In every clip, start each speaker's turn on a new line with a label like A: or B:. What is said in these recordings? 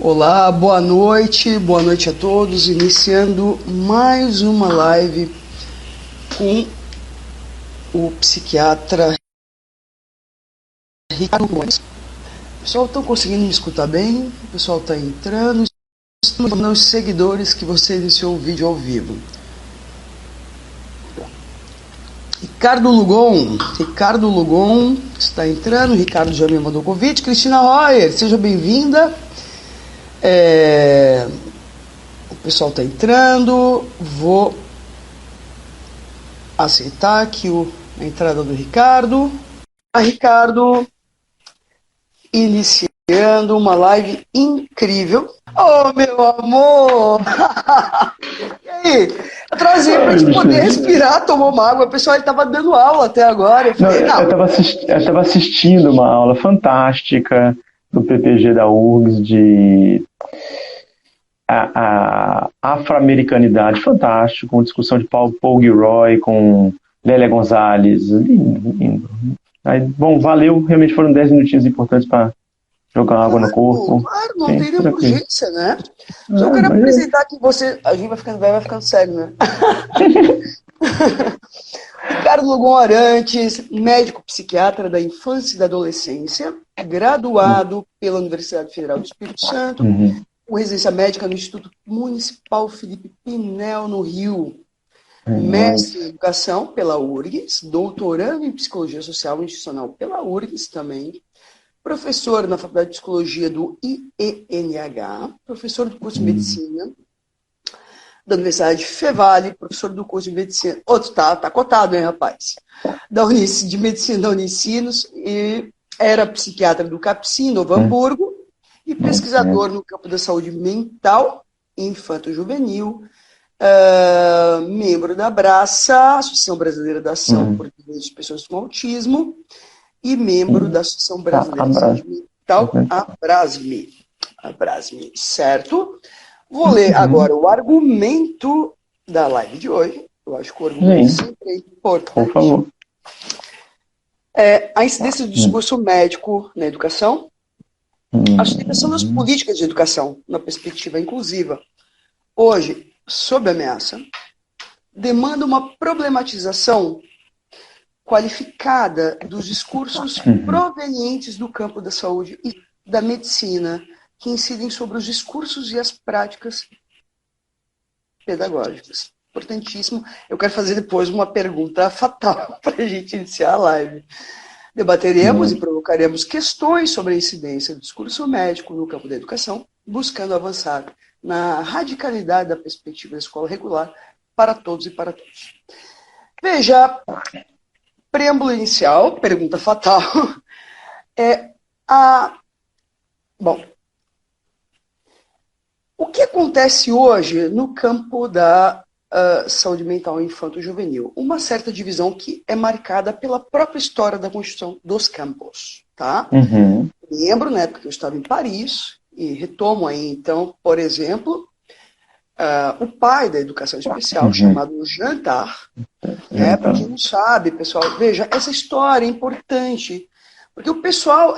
A: Olá, boa noite a todos, iniciando mais uma live com o psiquiatra Ricardo Gomes. Pessoal, estão conseguindo me escutar bem? O pessoal está entrando, os seguidores que você iniciou o vídeo ao vivo. Ricardo Lugon está entrando, Ricardo já me mandou convite. Cristina Royer, seja bem-vinda. O pessoal está entrando, vou aceitar aqui a entrada do Ricardo. Ricardo, iniciando uma live incrível. Oh, meu amor! E aí? Eu trazi para a gente poder respirar, tomar uma água. O pessoal estava dando aula até agora.
B: Eu estava assistindo uma aula fantástica do PPG da URGS de a afro-americanidade, fantástico, com discussão de Paul Gilroy, com Lélia Gonzalez, lindo. Aí, bom, valeu, realmente foram 10 minutinhos importantes para jogar água no corpo.
A: Claro, não tem nenhuma urgência, né? Só quero apresentar que você... A gente vai ficando velho, vai ficando sério, né? Ricardo Lugon Arantes, médico psiquiatra da infância e da adolescência, graduado pela Universidade Federal do Espírito Santo, com residência médica no Instituto Municipal Felipe Pinel, no Rio, mestre em educação pela URGS, doutorando em psicologia social institucional pela URGS também, professor na Faculdade de Psicologia do IENH, professor do curso de medicina da Universidade Fevale, professor do curso de medicina, tá cotado, hein, rapaz? De medicina da Unicinos, e era psiquiatra do CAPCIM, Novo Hamburgo, e pesquisador no campo da saúde mental, infanto-juvenil, membro da ABRAÇA, Associação Brasileira da Ação por Direitos de Pessoas com Autismo, e membro da Associação Brasileira de Saúde Mental, ABRASME, certo? Vou ler agora o argumento da live de hoje. Eu acho que o argumento sempre é importante.
B: Por favor.
A: A incidência do discurso médico na educação, a sustentação das políticas de educação na perspectiva inclusiva, hoje, sob ameaça, demanda uma problematização qualificada dos discursos provenientes do campo da saúde e da medicina, que incidem sobre os discursos e as práticas pedagógicas. Importantíssimo. Eu quero fazer depois uma pergunta fatal para a gente iniciar a live. Debateremos e provocaremos questões sobre a incidência do discurso médico no campo da educação, buscando avançar na radicalidade da perspectiva da escola regular para todos e para todos. Veja, preâmbulo inicial, pergunta fatal, Bom, o que acontece hoje no campo da saúde mental infanto-juvenil? Uma certa divisão que é marcada pela própria história da construção dos campos, tá? Lembro, na época que eu estava em Paris, e retomo aí, então, por exemplo, o pai da educação especial, chamado Jean Tard, para quem não sabe, pessoal, veja, essa história é importante, porque o pessoal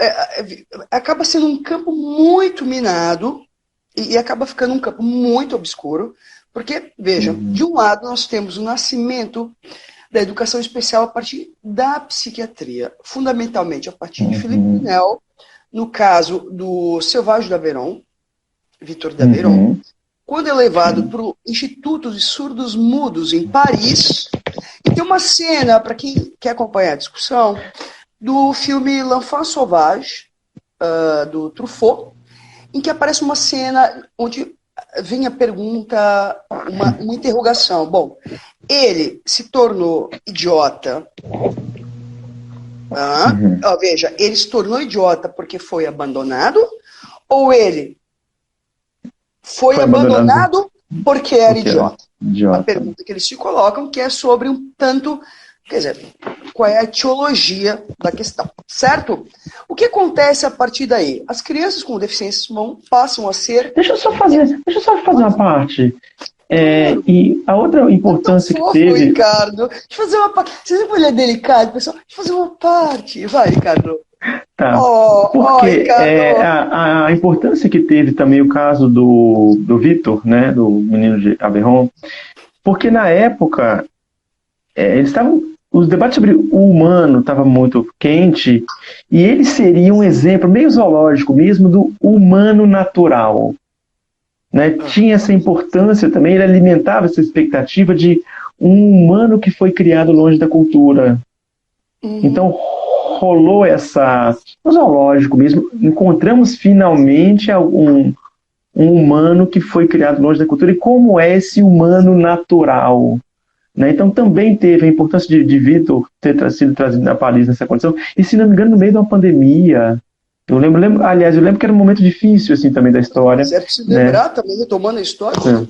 A: acaba sendo um campo muito minado, e acaba ficando um campo muito obscuro, porque, veja, de um lado nós temos o nascimento da educação especial a partir da psiquiatria, fundamentalmente a partir de Philippe Pinel, no caso do Selvagem d'Aveyron, Victor d'Aveyron, quando é levado para o Instituto de Surdos Mudos em Paris, e tem uma cena, para quem quer acompanhar a discussão, do filme L'Enfant Sauvage, do Truffaut, em que aparece uma cena onde vem a pergunta, uma interrogação. Bom, ele se tornou idiota. Veja, ele se tornou idiota porque foi abandonado, ou ele foi abandonado porque era idiota? A pergunta que eles se colocam, que é sobre um tanto... Quer dizer, qual é a etiologia da questão, certo? O que acontece a partir daí? As crianças com deficiências passam a ser...
B: Deixa eu só fazer uma parte. E a outra importância que teve...
A: Ricardo, deixa eu fazer uma parte. Você sempre é delicado, pessoal. Deixa eu fazer uma parte. Vai, Ricardo.
B: Tá.
A: Porque
B: Ricardo, a importância que teve também o caso do Vitor, né, do menino de Aberron, porque na época eles estavam, os debates sobre o humano estavam muito quente e ele seria um exemplo meio zoológico mesmo do humano natural, né? Tinha essa importância também, ele alimentava essa expectativa de um humano que foi criado longe da cultura. Então rolou no zoológico mesmo, encontramos finalmente um humano que foi criado longe da cultura, e como é esse humano natural, né? Então também teve a importância de Vitor ter sido trazido na Paris nessa condição, e se não me engano no meio de uma pandemia, eu lembro que era um momento difícil assim também da história.
A: Mas é preciso lembrar também, retomando a história, o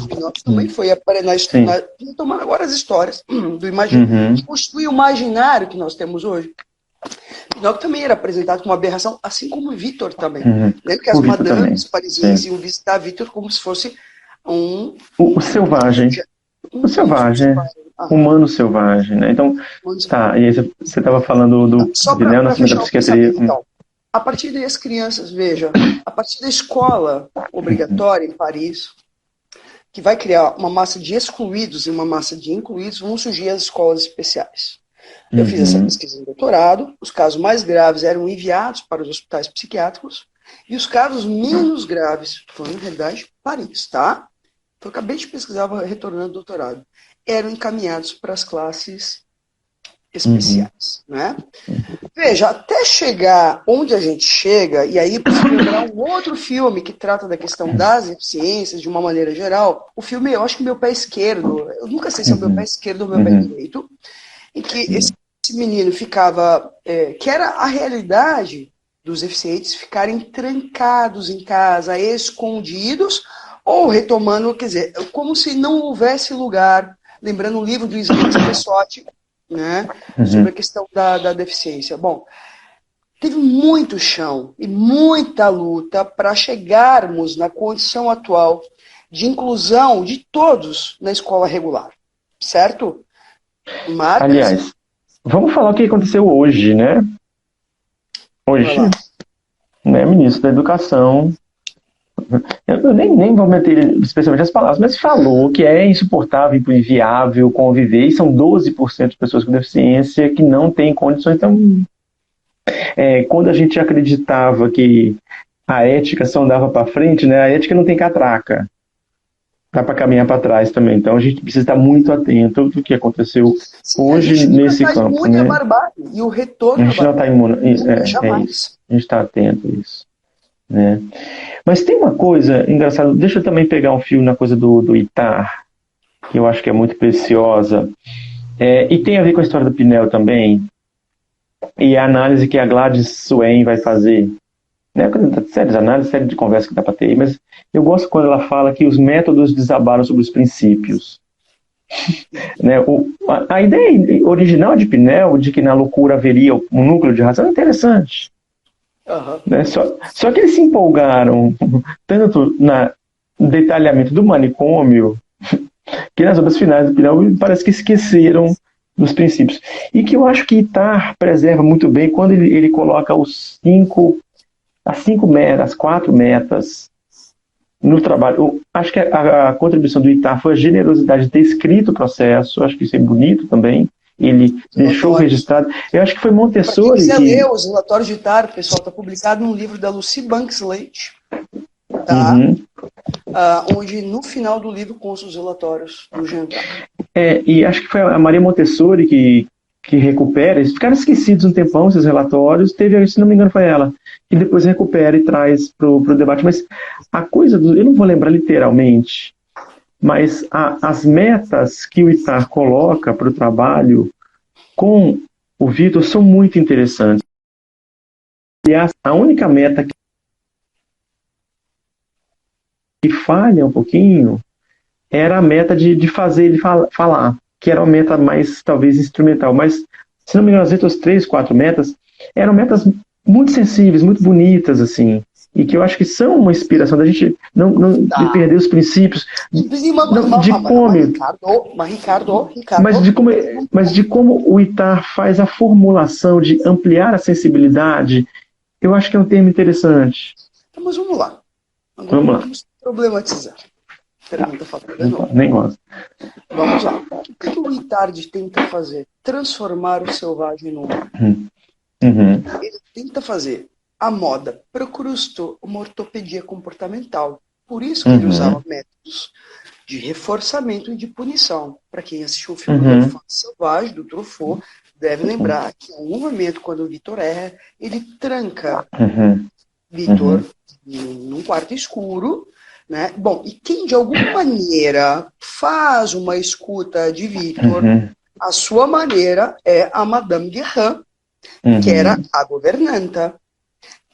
A: Pinóquio também foi retomando agora as histórias do imaginário, que constitui o imaginário que nós temos hoje. Pinóquio também era apresentado como uma aberração, assim como o Vitor também. Lembra que as madames parisienses iam visitar Vitor como se fosse
B: o selvagem. O selvagem. Humano selvagem, né? Então, tá, e aí você estava falando do
A: nascimento da psiquiatria. Então, a partir daí as crianças, veja, a partir da escola obrigatória em Paris, que vai criar uma massa de excluídos e uma massa de incluídos, vão surgir as escolas especiais. Eu fiz essa pesquisa em doutorado, os casos mais graves eram enviados para os hospitais psiquiátricos, e os casos menos graves, foram na realidade Paris, tá? Então, eu acabei de pesquisar, retornando ao doutorado, eram encaminhados para as classes especiais, né? Veja, até chegar onde a gente chega, e aí preciso lembrar um outro filme que trata da questão das deficiências de uma maneira geral, o filme, eu acho que Meu Pé Esquerdo, eu nunca sei se é o Meu Pé Esquerdo ou Meu Pé Direito, em que esse menino ficava, que era a realidade dos deficientes ficarem trancados em casa, escondidos, ou retomando, quer dizer, como se não houvesse lugar, lembrando um livro do Smith Pessotti, né, sobre a questão da deficiência. Bom, teve muito chão e muita luta para chegarmos na condição atual de inclusão de todos na escola regular, certo?
B: Aliás, vamos falar o que aconteceu hoje, né? Hoje, né, ministro da Educação, eu nem vou meter especialmente as palavras, mas falou que é insuportável, inviável conviver, e são 12% de pessoas com deficiência que não têm condições. Então, quando a gente acreditava que a ética só andava para frente, né, a ética não tem catraca. Dá para caminhar para trás também. Então a gente precisa estar muito atento do que aconteceu hoje nesse campo. Né?
A: E o retorno
B: a gente não está imune. Jamais. A gente está atento a isso. Né? Mas tem uma coisa engraçada, deixa eu também pegar um fio na coisa do ITAR, que eu acho que é muito preciosa, e tem a ver com a história do Pinel também, e a análise que a Gladys Swain vai fazer. Né? Série de conversa que dá para ter, mas eu gosto quando ela fala que os métodos desabaram sobre os princípios. Né? A ideia original de Pinel, de que na loucura haveria um núcleo de razão, é interessante. Né? Só que eles se empolgaram tanto no detalhamento do manicômio, que nas obras finais do Pinel parece que esqueceram dos princípios. E que eu acho que Ittar preserva muito bem quando ele coloca as 4 metas no trabalho. Eu acho que a contribuição do Ittar foi a generosidade de ter escrito o processo, eu acho que isso é bonito também, ele deixou registrado. Eu acho que foi Montessori
A: que... Você leu os relatórios de Ittar, pessoal, está publicado num livro da Lucy Banks Leite, tá? Onde no final do livro constam os relatórios do Jean Ittar.
B: E acho que foi a Maria Montessori que recupera, eles ficaram esquecidos um tempão, esses relatórios, se não me engano foi ela, que depois recupera e traz para o debate, mas a coisa, eu não vou lembrar literalmente, mas as metas que o Ittar coloca para o trabalho com o Vitor são muito interessantes. Aliás, a única meta que falha um pouquinho era a meta de fazer ele falar, que era uma meta mais, talvez, instrumental. Mas, se não me engano, as outras 3, 4 metas eram metas muito sensíveis, muito bonitas, assim. e que eu acho que são uma inspiração da gente não de perder os princípios de como mas de como o Ittar faz a formulação de ampliar a sensibilidade, eu acho que é um termo interessante.
A: Então, mas vamos lá.
B: Agora
A: vamos problematizar. Pergunta falada de novo.
B: Nem gosto.
A: Vamos lá. O que o Ittar tenta fazer? Transformar o selvagem no humano. Ele tenta fazer a moda Procrusto uma ortopedia comportamental. Por isso que ele usava métodos de reforçamento e de punição. Para quem assistiu o filme do Elefante Selvagem, do Truffaut, deve lembrar que em algum momento, quando o Vitor erra, ele tranca Vitor num quarto escuro, né? Bom, e quem de alguma maneira faz uma escuta de Vitor, a sua maneira é a Madame Guerrin, que era a governanta.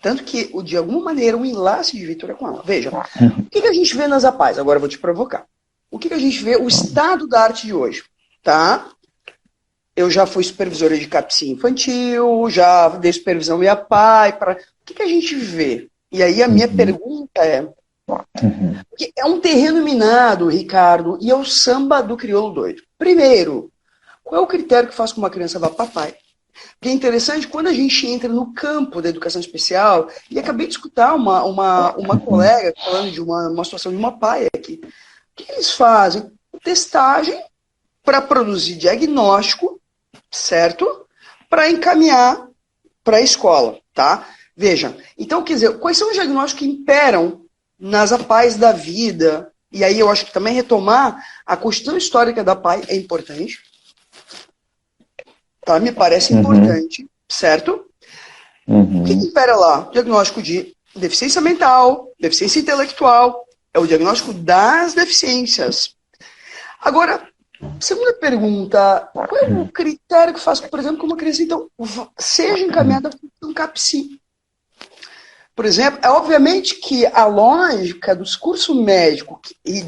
A: Tanto que, de alguma maneira, o enlace de Vitor é com ela. Veja, o que a gente vê nas APAES? Agora eu vou te provocar. O que a gente vê? O estado da arte de hoje, tá? Eu já fui supervisora de CAPSI infantil, já dei supervisão em APAE. O que a gente vê? E aí a minha pergunta é... Porque é um terreno minado, Ricardo, e é o samba do crioulo doido. Primeiro, qual é o critério que faz com que uma criança vá para papai? Porque é interessante, quando a gente entra no campo da educação especial, e acabei de escutar uma colega falando de uma situação de uma paia aqui. O que eles fazem? Testagem para produzir diagnóstico, certo? Para encaminhar para a escola, tá? Veja, então, quer dizer, quais são os diagnósticos que imperam nas APAES da vida? E aí eu acho que também retomar a questão histórica da APAE é importante. Tá? Me parece importante, certo? O que impera lá? Diagnóstico de deficiência mental, deficiência intelectual, é o diagnóstico das deficiências. Agora, segunda pergunta, qual é o critério que faz, por exemplo, que uma criança então seja encaminhada para um CAPSI? Por exemplo, é obviamente que a lógica do discurso médico e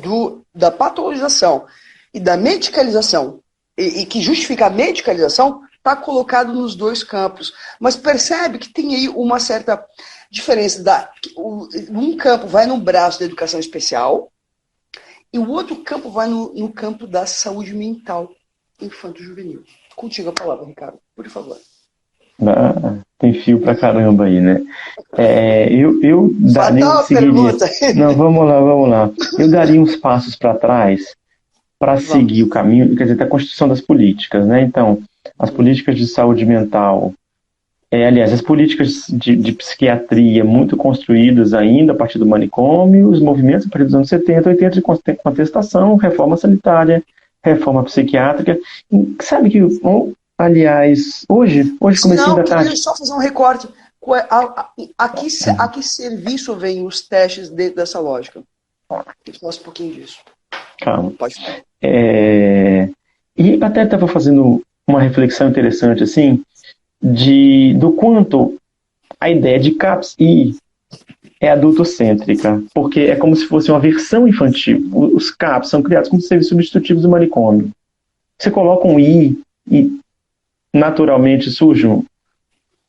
A: da patologização e da medicalização, e que justifica a medicalização, está colocado nos dois campos. Mas percebe que tem aí uma certa diferença. Um campo vai no braço da educação especial e o outro campo vai no campo da saúde mental infanto-juvenil. Contigo a palavra, Ricardo, por favor.
B: Tem fio pra caramba aí, né? Eu daria
A: pergunta.
B: Não, vamos lá. Eu daria uns passos para trás para seguir o caminho, quer dizer, da construção das políticas, né? Então, as políticas de saúde mental, aliás, as políticas de psiquiatria muito construídas ainda a partir do manicômio, os movimentos a partir dos anos 70, 80 de contestação, reforma sanitária, reforma psiquiátrica. Sabe que, aliás, hoje comecinho da tarde...
A: Deixa eu só fazer um recorte. A que serviço vêm os testes dentro dessa lógica? Eu posso um pouquinho disso.
B: Calma.
A: Pode falar.
B: E até estava fazendo uma reflexão interessante, assim, do quanto a ideia de CAPS-I é adultocêntrica, porque é como se fosse uma versão infantil. Os CAPS são criados como serviços substitutivos do manicômio. Você coloca um I e naturalmente surge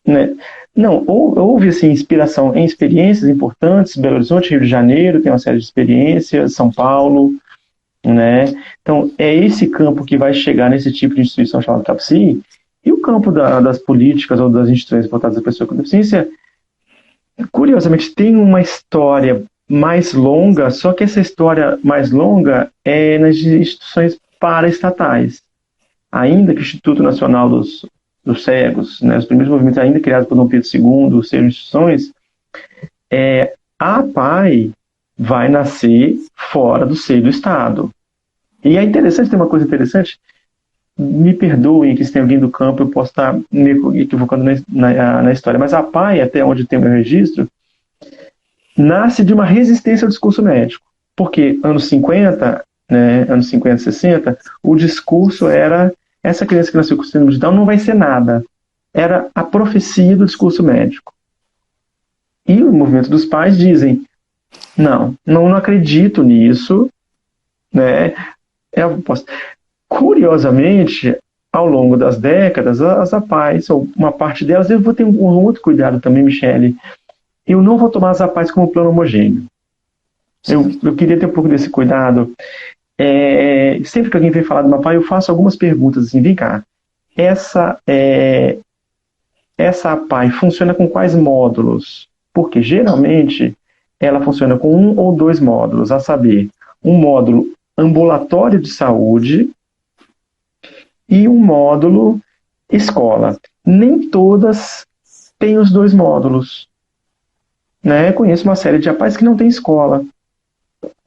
B: né? Não, houve assim, inspiração em experiências importantes, Belo Horizonte, Rio de Janeiro, tem uma série de experiências, São Paulo, né? Então, é esse campo que vai chegar nesse tipo de instituição chamada CAPSI, e o campo das políticas ou das instituições voltadas à pessoa com deficiência, curiosamente, tem uma história mais longa, só que essa história mais longa é nas instituições paraestatais. Ainda que o Instituto Nacional dos Cegos, né, os primeiros movimentos ainda criados por Dom Pedro II, sejam instituições, a APAE vai nascer fora do seio do Estado. E é interessante, tem uma coisa interessante, me perdoem que se tem alguém do campo, eu posso estar me equivocando na história, mas a APAE, até onde tem o meu registro, nasce de uma resistência ao discurso médico. Porque anos 50, né, anos 50, 60, o discurso era: essa criança que nasceu com síndrome de Down não vai ser nada. Era a profecia do discurso médico. E o movimento dos pais dizem: não acredito nisso, né? Curiosamente, ao longo das décadas, as APAES, ou uma parte delas, eu vou ter um outro cuidado também, Michele, eu não vou tomar as APAES como plano homogêneo. Eu queria ter um pouco desse cuidado. Sempre que alguém vem falar de uma APAE, eu faço algumas perguntas assim, vem cá, essa APAE funciona com quais módulos? Porque geralmente ela funciona com 1 ou 2 módulos, a saber, um módulo ambulatório de saúde e um módulo escola. Nem todas têm os 2 módulos. Né? Conheço uma série de APAES que não tem escola.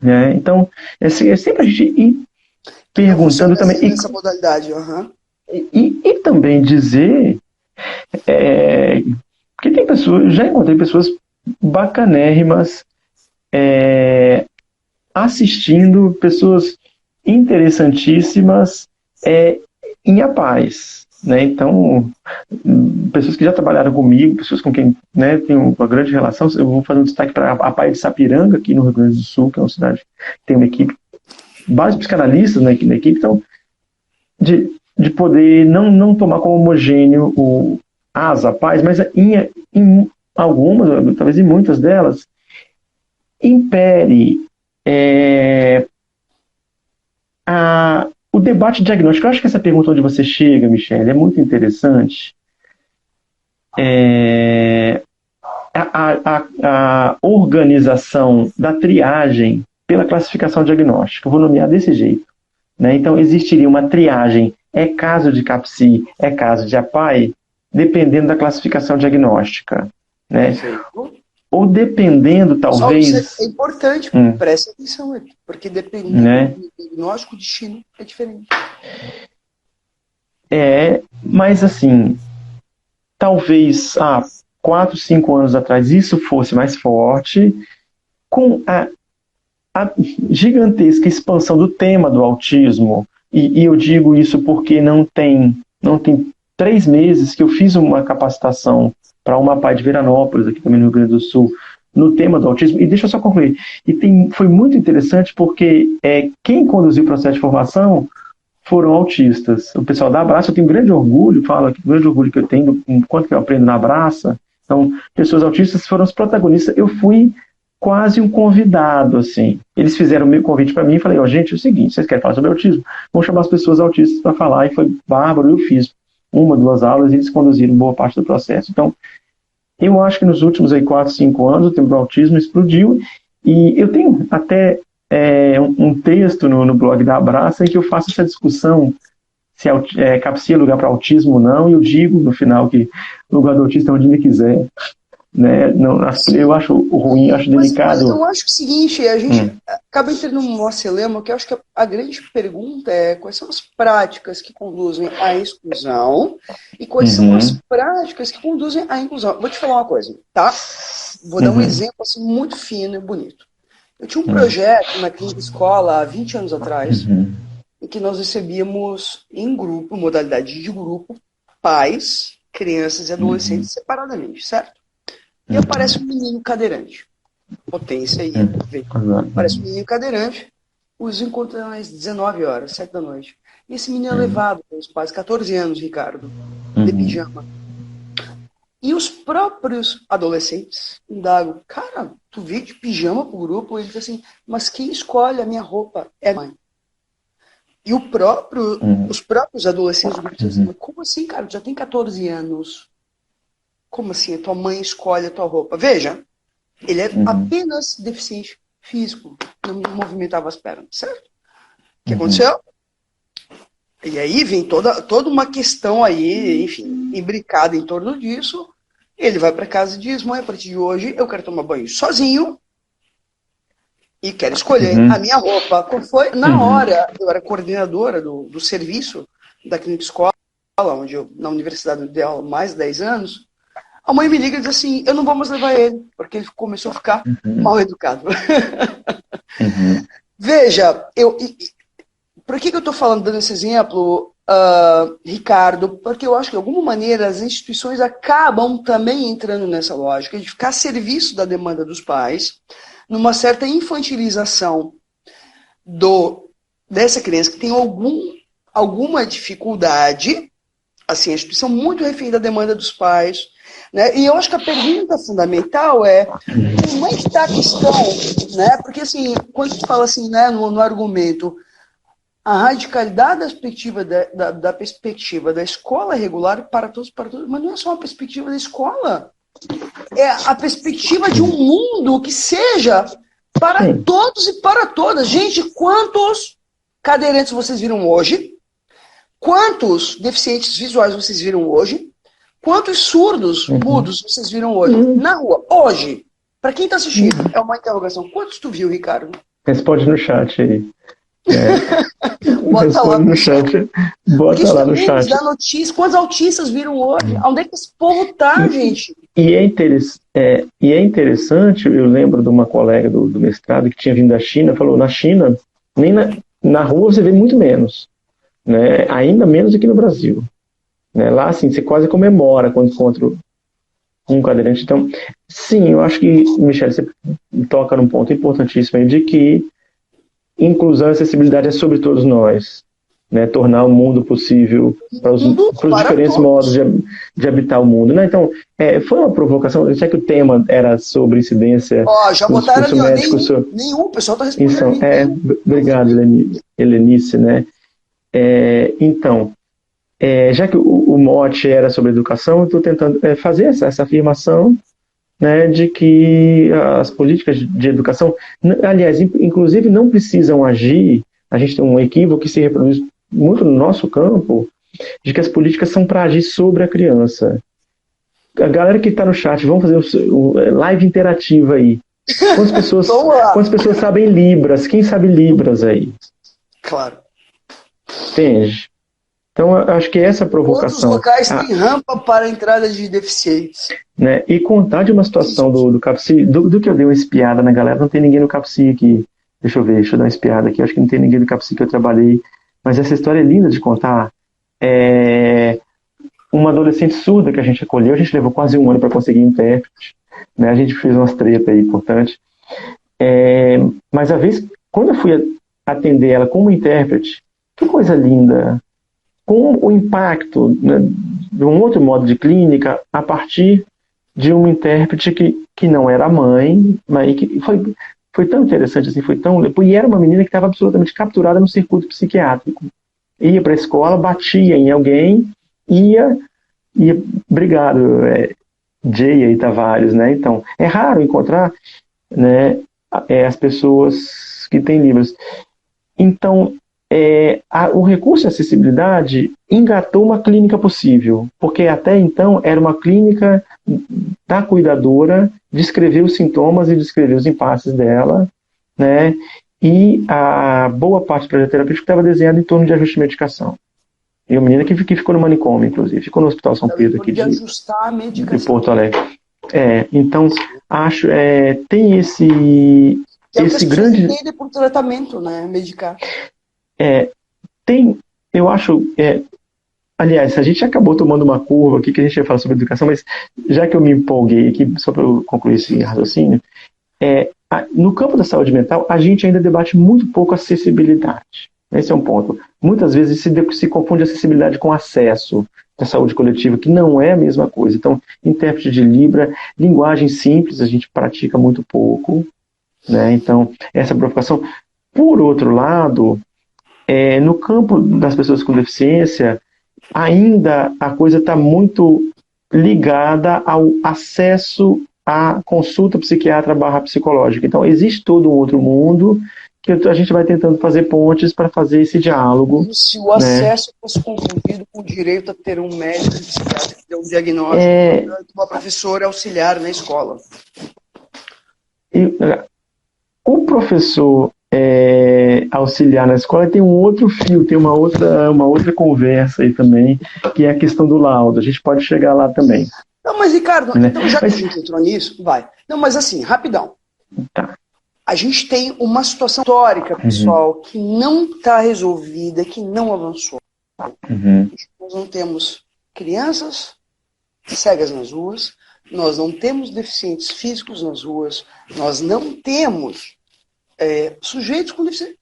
B: Né? Então, é sempre a gente ir perguntando também.
A: Essa modalidade,
B: e também dizer porque tem pessoas, já encontrei pessoas bacanérrimas assistindo, pessoas interessantíssimas em APAES. Né? Então, pessoas que já trabalharam comigo, pessoas com quem, né, tenho uma grande relação. Eu vou fazer um destaque para a APAE de Sapiranga, aqui no Rio Grande do Sul, que é uma cidade que tem uma equipe, vários psicanalistas na equipe, então, de poder não tomar como homogêneo as APAES, mas em algumas, talvez em muitas delas, impere o debate diagnóstico. Eu acho que essa pergunta onde você chega, Michele, é muito interessante. A organização da triagem pela classificação diagnóstica. Eu vou nomear desse jeito. Né? Então, existiria uma triagem, caso de CAPS, caso de APAE, dependendo da classificação diagnóstica. Né? Ou dependendo, talvez...
A: Só isso é importante, preste atenção, porque dependendo do diagnóstico, o destino é diferente.
B: Mas assim, talvez há 4, 5 anos atrás isso fosse mais forte, com a gigantesca expansão do tema do autismo, e eu digo isso porque não tem 3 meses que eu fiz uma capacitação para uma APAE de Veranópolis, aqui também no Rio Grande do Sul, no tema do autismo. E deixa eu só concluir. Foi muito interessante porque quem conduziu o processo de formação foram autistas. O pessoal da Abraça, eu tenho grande orgulho, grande orgulho que eu tenho enquanto que eu aprendo na Abraça. Então, pessoas autistas foram os protagonistas. Eu fui quase um convidado, assim. Eles fizeram o meu convite para mim e falei, gente, é o seguinte, vocês querem falar sobre autismo? Vamos chamar as pessoas autistas para falar. E foi bárbaro, eu fiz 1, 2 aulas e eles conduziram boa parte do processo. Então, eu acho que nos últimos 4, 5 anos o tema do autismo explodiu, e eu tenho até um texto no blog da Abraça em que eu faço essa discussão se CAPS é lugar para autismo ou não, e eu digo no final que o lugar do autista é onde ele quiser. Né? Não, eu acho ruim, acho delicado.
A: Mas eu acho que é o seguinte, a gente acaba entrando num mocelema, que eu acho que a grande pergunta é quais são as práticas que conduzem à exclusão e quais são as práticas que conduzem à inclusão. Vou te falar uma coisa, tá? Vou dar um exemplo assim, muito fino e bonito. Eu tinha um projeto na clínica escola há 20 anos atrás, em que nós recebíamos em grupo, modalidade de grupo, pais, crianças e adolescentes separadamente, certo? E aparece um menino cadeirante. Potência aí. Aparece um menino cadeirante. Os encontram às 19 horas, 7 da noite. E esse menino é levado pelos pais, 14 anos, Ricardo, de pijama. E os próprios adolescentes indagam, cara, tu veio de pijama pro grupo? Ele diz assim, mas quem escolhe a minha roupa é a mãe. E os próprios adolescentes do grupo dizem assim, como assim, cara? Tu já tem 14 anos. Como assim? A tua mãe escolhe a tua roupa? Veja, ele é apenas deficiente físico. Não movimentava as pernas, certo? O que aconteceu? E aí vem toda uma questão aí, enfim, imbricada em torno disso. Ele vai para casa e diz, mãe, a partir de hoje eu quero tomar banho sozinho e quero escolher a minha roupa. Qual foi? Na hora, eu era coordenadora do serviço da clínica escola, onde eu, na universidade, dei aula mais de 10 anos. A mãe me liga e diz assim, eu não vou mais levar ele, porque ele começou a ficar mal educado. Veja, por que eu estou dando esse exemplo, Ricardo? Porque eu acho que, de alguma maneira, as instituições acabam também entrando nessa lógica de ficar a serviço da demanda dos pais, numa certa infantilização dessa criança que tem alguma dificuldade, assim, a instituição muito refém da demanda dos pais, Né? E eu acho que a pergunta fundamental é como é que está a questão, né? Porque assim, quando se fala assim, né, no argumento, a radicalidade da perspectiva da escola regular para todos, mas não é só uma perspectiva da escola, é a perspectiva de um mundo que seja para todos e para todas. Gente, quantos cadeirantes vocês viram hoje? Quantos deficientes visuais vocês viram hoje? Quantos surdos, mudos vocês viram hoje? Na rua, hoje. Para quem está assistindo, é uma interrogação. Quantos tu viu, Ricardo?
B: Responde no chat aí.
A: Bota lá
B: no chat. Bota lá no chat.
A: Da notícia, quantos autistas viram hoje? Onde é que esse povo tá, gente?
B: E é interessante, eu lembro de uma colega do mestrado que tinha vindo da China, falou, na China, nem na rua você vê muito menos, né? Ainda menos aqui no Brasil. Né? Lá, assim, você quase comemora quando encontra um cadeirante. Então, sim, eu acho que, Michele, você toca num ponto importantíssimo aí de que inclusão e acessibilidade é sobre todos nós. Né, tornar o mundo possível para os diferentes modos de habitar o mundo. Né? Então, foi uma provocação, já que o tema era sobre incidência
A: já botaram ali, médicos, nenhum, o pessoal está respondendo.
B: Então, obrigado, Helenice. Né? Então, já que o mote era sobre educação, eu estou tentando fazer essa afirmação, né, de que as políticas de educação, aliás, inclusive não precisam agir. A gente tem um equívoco que se reproduz muito no nosso campo, de que as políticas são para agir sobre a criança. A galera que está no chat, vamos fazer live interativa aí. Quantas pessoas sabem Libras? Quem sabe Libras aí?
A: Claro.
B: Entende? Então, eu acho que essa provocação...
A: Quantos locais têm rampa para a entrada de deficientes?
B: Né, e contar de uma situação do CAPCI, do que eu dei uma espiada na galera, não tem ninguém no CAPCI aqui. Deixa eu dar uma espiada aqui. Acho que não tem ninguém do CAPCI que eu trabalhei. Mas essa história é linda de contar. Uma adolescente surda que a gente acolheu, a gente levou quase um ano para conseguir intérprete. Né? A gente fez umas tretas aí importantes. Mas quando eu fui atender ela como intérprete, que coisa linda. Com o impacto, né, de um outro modo de clínica a partir de um intérprete que não era mãe, mas que foi tão interessante, assim, e era uma menina que estava absolutamente capturada no circuito psiquiátrico. Ia para a escola, batia em alguém, ia obrigado, Jay aí, Tavares, né? Então, é raro encontrar, né, as pessoas que têm livros. Então, o recurso de acessibilidade engatou uma clínica possível, porque até então era uma clínica da cuidadora, descrever os sintomas e descrever os impasses dela, né? E a boa parte do projeto terapêutico estava desenhado em torno de ajuste de medicação. E uma menina que ficou no manicômio, inclusive, ficou no Hospital São Pedro aqui
A: ajustar a medicação.
B: De Porto Alegre. Então, acho tem esse grande
A: entende por tratamento, né, medicar.
B: Eu acho, aliás, a gente acabou tomando uma curva aqui que a gente ia falar sobre educação, mas já que eu me empolguei aqui, só para eu concluir esse raciocínio, no campo da saúde mental, a gente ainda debate muito pouco acessibilidade. Esse é um ponto. Muitas vezes se confunde acessibilidade com acesso à saúde coletiva, que não é a mesma coisa. Então, intérprete de Libra, linguagem simples, a gente pratica muito pouco, né? Então, essa provocação. Por outro lado, no campo das pessoas com deficiência, ainda a coisa está muito ligada ao acesso à consulta psiquiatra/psicológica. Então, existe todo um outro mundo que a gente vai tentando fazer pontes para fazer esse diálogo.
A: E se o acesso fosse confundido com o direito a ter um médico psiquiatra que dê um diagnóstico, uma professora auxiliar na escola.
B: O professor auxiliar na escola tem um outro fio, tem uma outra conversa aí também, que é a questão do laudo. A gente pode chegar lá também.
A: Não, mas Ricardo, então, já que a gente entrou nisso, vai. Não, mas assim, rapidão.
B: Tá.
A: A gente tem uma situação histórica, pessoal, que não está resolvida, que não avançou. Nós não temos crianças cegas nas ruas, nós não temos deficientes físicos nas ruas, nós não temos sujeitos com deficiência.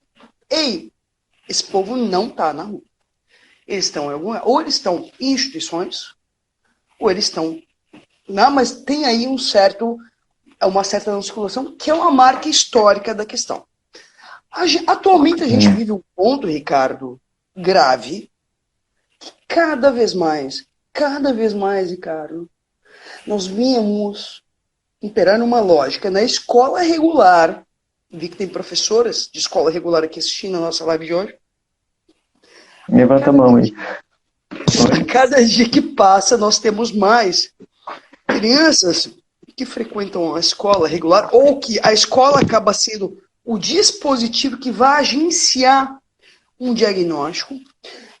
A: Esse povo não está na rua. Eles estão ou eles estão em instituições, ou eles estão Não, mas tem aí uma certa musculação, que é uma marca histórica da questão. Atualmente a gente vive um ponto, Ricardo, grave, que cada vez mais, Ricardo, nós vimos imperando uma lógica na escola regular. Vi que tem professoras de escola regular aqui assistindo a nossa live de hoje.
B: Levanta a mão aí.
A: Cada dia que passa, nós temos mais crianças que frequentam a escola regular, ou que a escola acaba sendo o dispositivo que vai agenciar um diagnóstico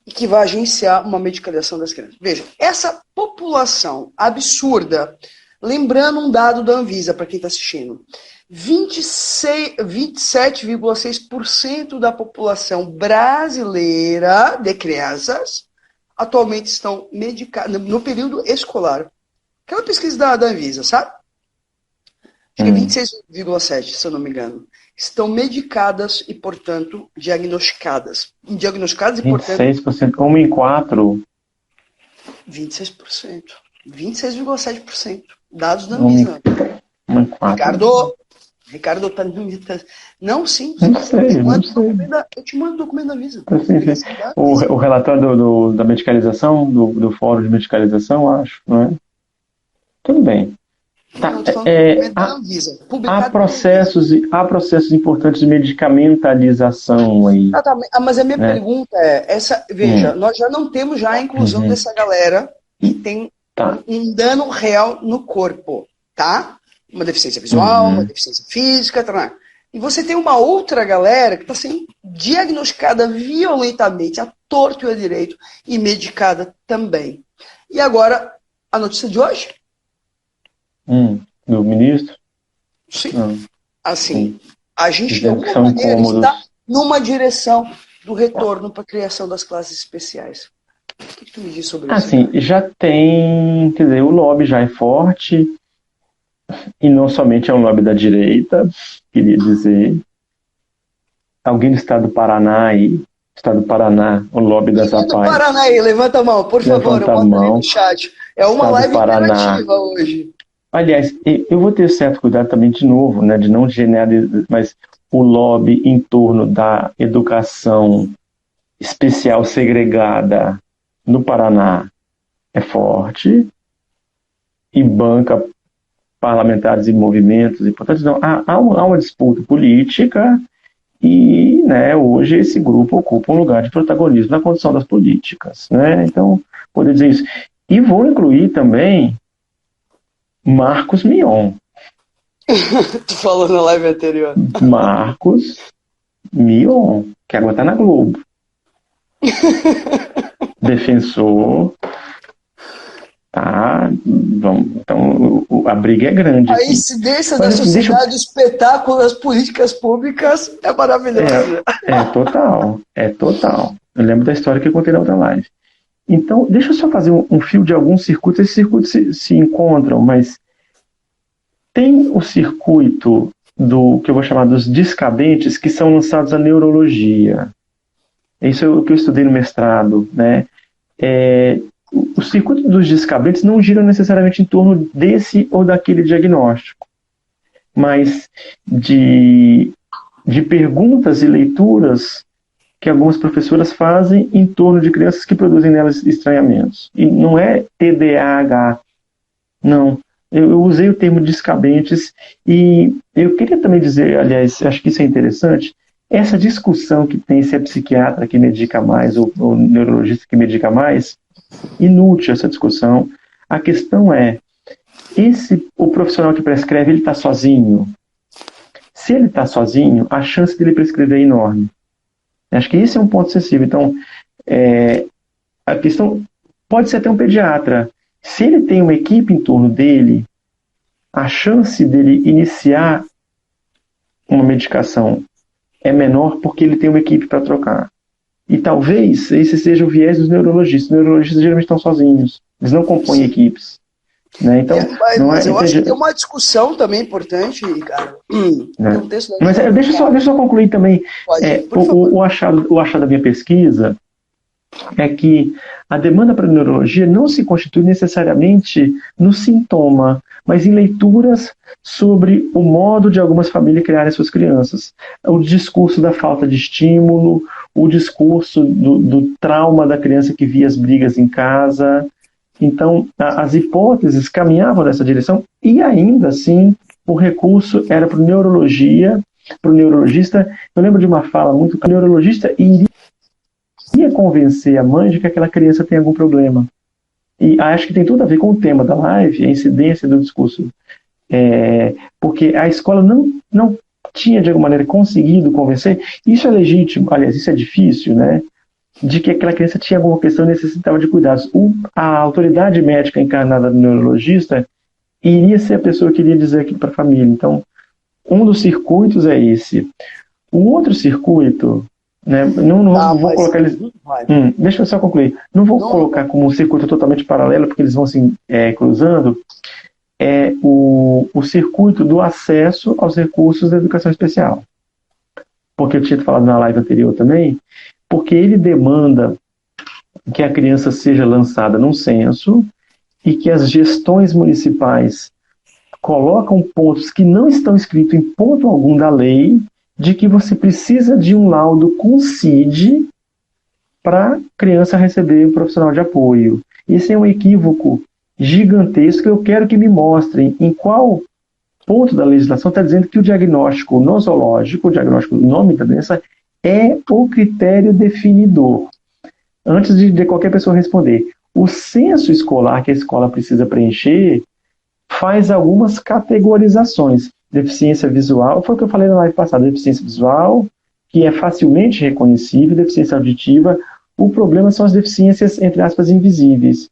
A: e que vai agenciar uma medicalização das crianças. Veja, essa população absurda, lembrando um dado da Anvisa, para quem está assistindo, 27,6% da população brasileira de crianças atualmente estão medicadas no período escolar. Aquela pesquisa da Anvisa, sabe? Acho que é 26,7%, se eu não me engano. Estão medicadas e, portanto, diagnosticadas. Diagnosticadas e, portanto...
B: 26%, 1 em 4.
A: 26%. 26,7%. Dados da Anvisa.
B: 1 em 4.
A: Ricardo tá... Não, sim.
B: Não sei.
A: Eu te mando o documento da Anvisa.
B: Sim. O relatório da medicalização, do Fórum de Medicalização, acho, não é? Tudo bem. Tá, há processos importantes de medicamentalização aí.
A: Mas a minha pergunta é, veja, nós já não temos a inclusão dessa galera que tem um dano real no corpo, tá? Uma deficiência visual, uma deficiência física, e você tem uma outra galera que está sendo diagnosticada violentamente, a torto e a direito, e medicada também. E agora, a notícia de hoje?
B: Do ministro?
A: Sim. Assim, a gente de alguma maneira está numa direção do retorno para a criação das classes especiais. O que tu me diz sobre isso?
B: Assim, já tem, quer dizer, o lobby já é forte, e não somente é um lobby da direita, queria dizer. Alguém do estado do Paraná aí, o lobby da Zapaz.
A: Do Paraná aí, levanta a mão, por favor, eu boto aí no chat. É uma live interativa hoje.
B: Aliás, eu vou ter certo cuidado também, de novo, né, de não generalizar, mas o lobby em torno da educação especial segregada no Paraná é forte e banca parlamentares e movimentos importantes. Não, há uma disputa política e, né, hoje esse grupo ocupa um lugar de protagonismo na condução das políticas, né? Então, poder dizer isso. E vou incluir também Marcos Mion.
A: Tu falou na live anterior.
B: Marcos Mion, que agora tá na Globo. Defensor. Tá, então a briga é grande.
A: A incidência da sociedade, o espetáculo das políticas públicas é maravilhosa.
B: É total. Eu lembro da história que eu contei na outra live. Então, deixa eu só fazer um fio de alguns circuitos. Esses circuitos se encontram, mas tem o circuito do que eu vou chamar dos descabentes, que são lançados à neurologia. Isso é o que eu estudei no mestrado, né? O circuito dos descabentes não gira necessariamente em torno desse ou daquele diagnóstico, mas de perguntas e leituras que algumas professoras fazem em torno de crianças que produzem nelas estranhamentos. E não é TDAH, não. Eu usei o termo descabentes e eu queria também dizer, aliás, acho que isso é interessante, essa discussão que tem se é psiquiatra que medica mais ou neurologista que medica mais, inútil essa discussão. A questão é, o profissional que prescreve, ele está sozinho? Se ele está sozinho, a chance dele prescrever é enorme. Acho que esse é um ponto sensível. Então, a questão pode ser até um pediatra. Se ele tem uma equipe em torno dele, a chance dele iniciar uma medicação é menor porque ele tem uma equipe para trocar. E talvez esse seja o viés dos neurologistas. Os neurologistas geralmente estão sozinhos. Eles não compõem equipes. Né? Então,
A: mas eu acho que tem uma discussão também importante, cara. Um texto
B: mas deixa eu só concluir também. O achado da minha pesquisa é que a demanda para a neurologia não se constitui necessariamente no sintoma, mas em leituras sobre o modo de algumas famílias criarem suas crianças. O discurso da falta de estímulo, o discurso do trauma da criança que via as brigas em casa. Então, as hipóteses caminhavam nessa direção e ainda assim o recurso era para o neurologia, para o neurologista. Eu lembro de uma fala muito que o neurologista iria convencer a mãe de que aquela criança tem algum problema. E acho que tem tudo a ver com o tema da live, a incidência do discurso. Porque a escola não tinha, de alguma maneira, conseguido convencer. Isso é legítimo, aliás, isso é difícil, né? De que aquela criança tinha alguma questão e necessitava de cuidados. A autoridade médica encarnada do neurologista iria ser a pessoa que iria dizer aquilo para a família. Então, um dos circuitos é esse. O outro circuito, né, não vou colocar eles... deixa eu só concluir. Não vou colocar como um circuito totalmente paralelo, porque eles vão se cruzando. É o circuito do acesso aos recursos da educação especial. Porque eu tinha falado na live anterior também, porque ele demanda que a criança seja lançada num censo e que as gestões municipais colocam pontos que não estão escritos em ponto algum da lei, de que você precisa de um laudo com CID para a criança receber um profissional de apoio. Esse é um equívoco gigantesco. Eu quero que me mostrem em qual ponto da legislação está dizendo que o diagnóstico nosológico, o diagnóstico do nome da doença, é o critério definidor. Antes de qualquer pessoa responder, o censo escolar que a escola precisa preencher faz algumas categorizações. Deficiência visual, foi o que eu falei na live passada, deficiência visual, que é facilmente reconhecível, deficiência auditiva. O problema são as deficiências, entre aspas, invisíveis,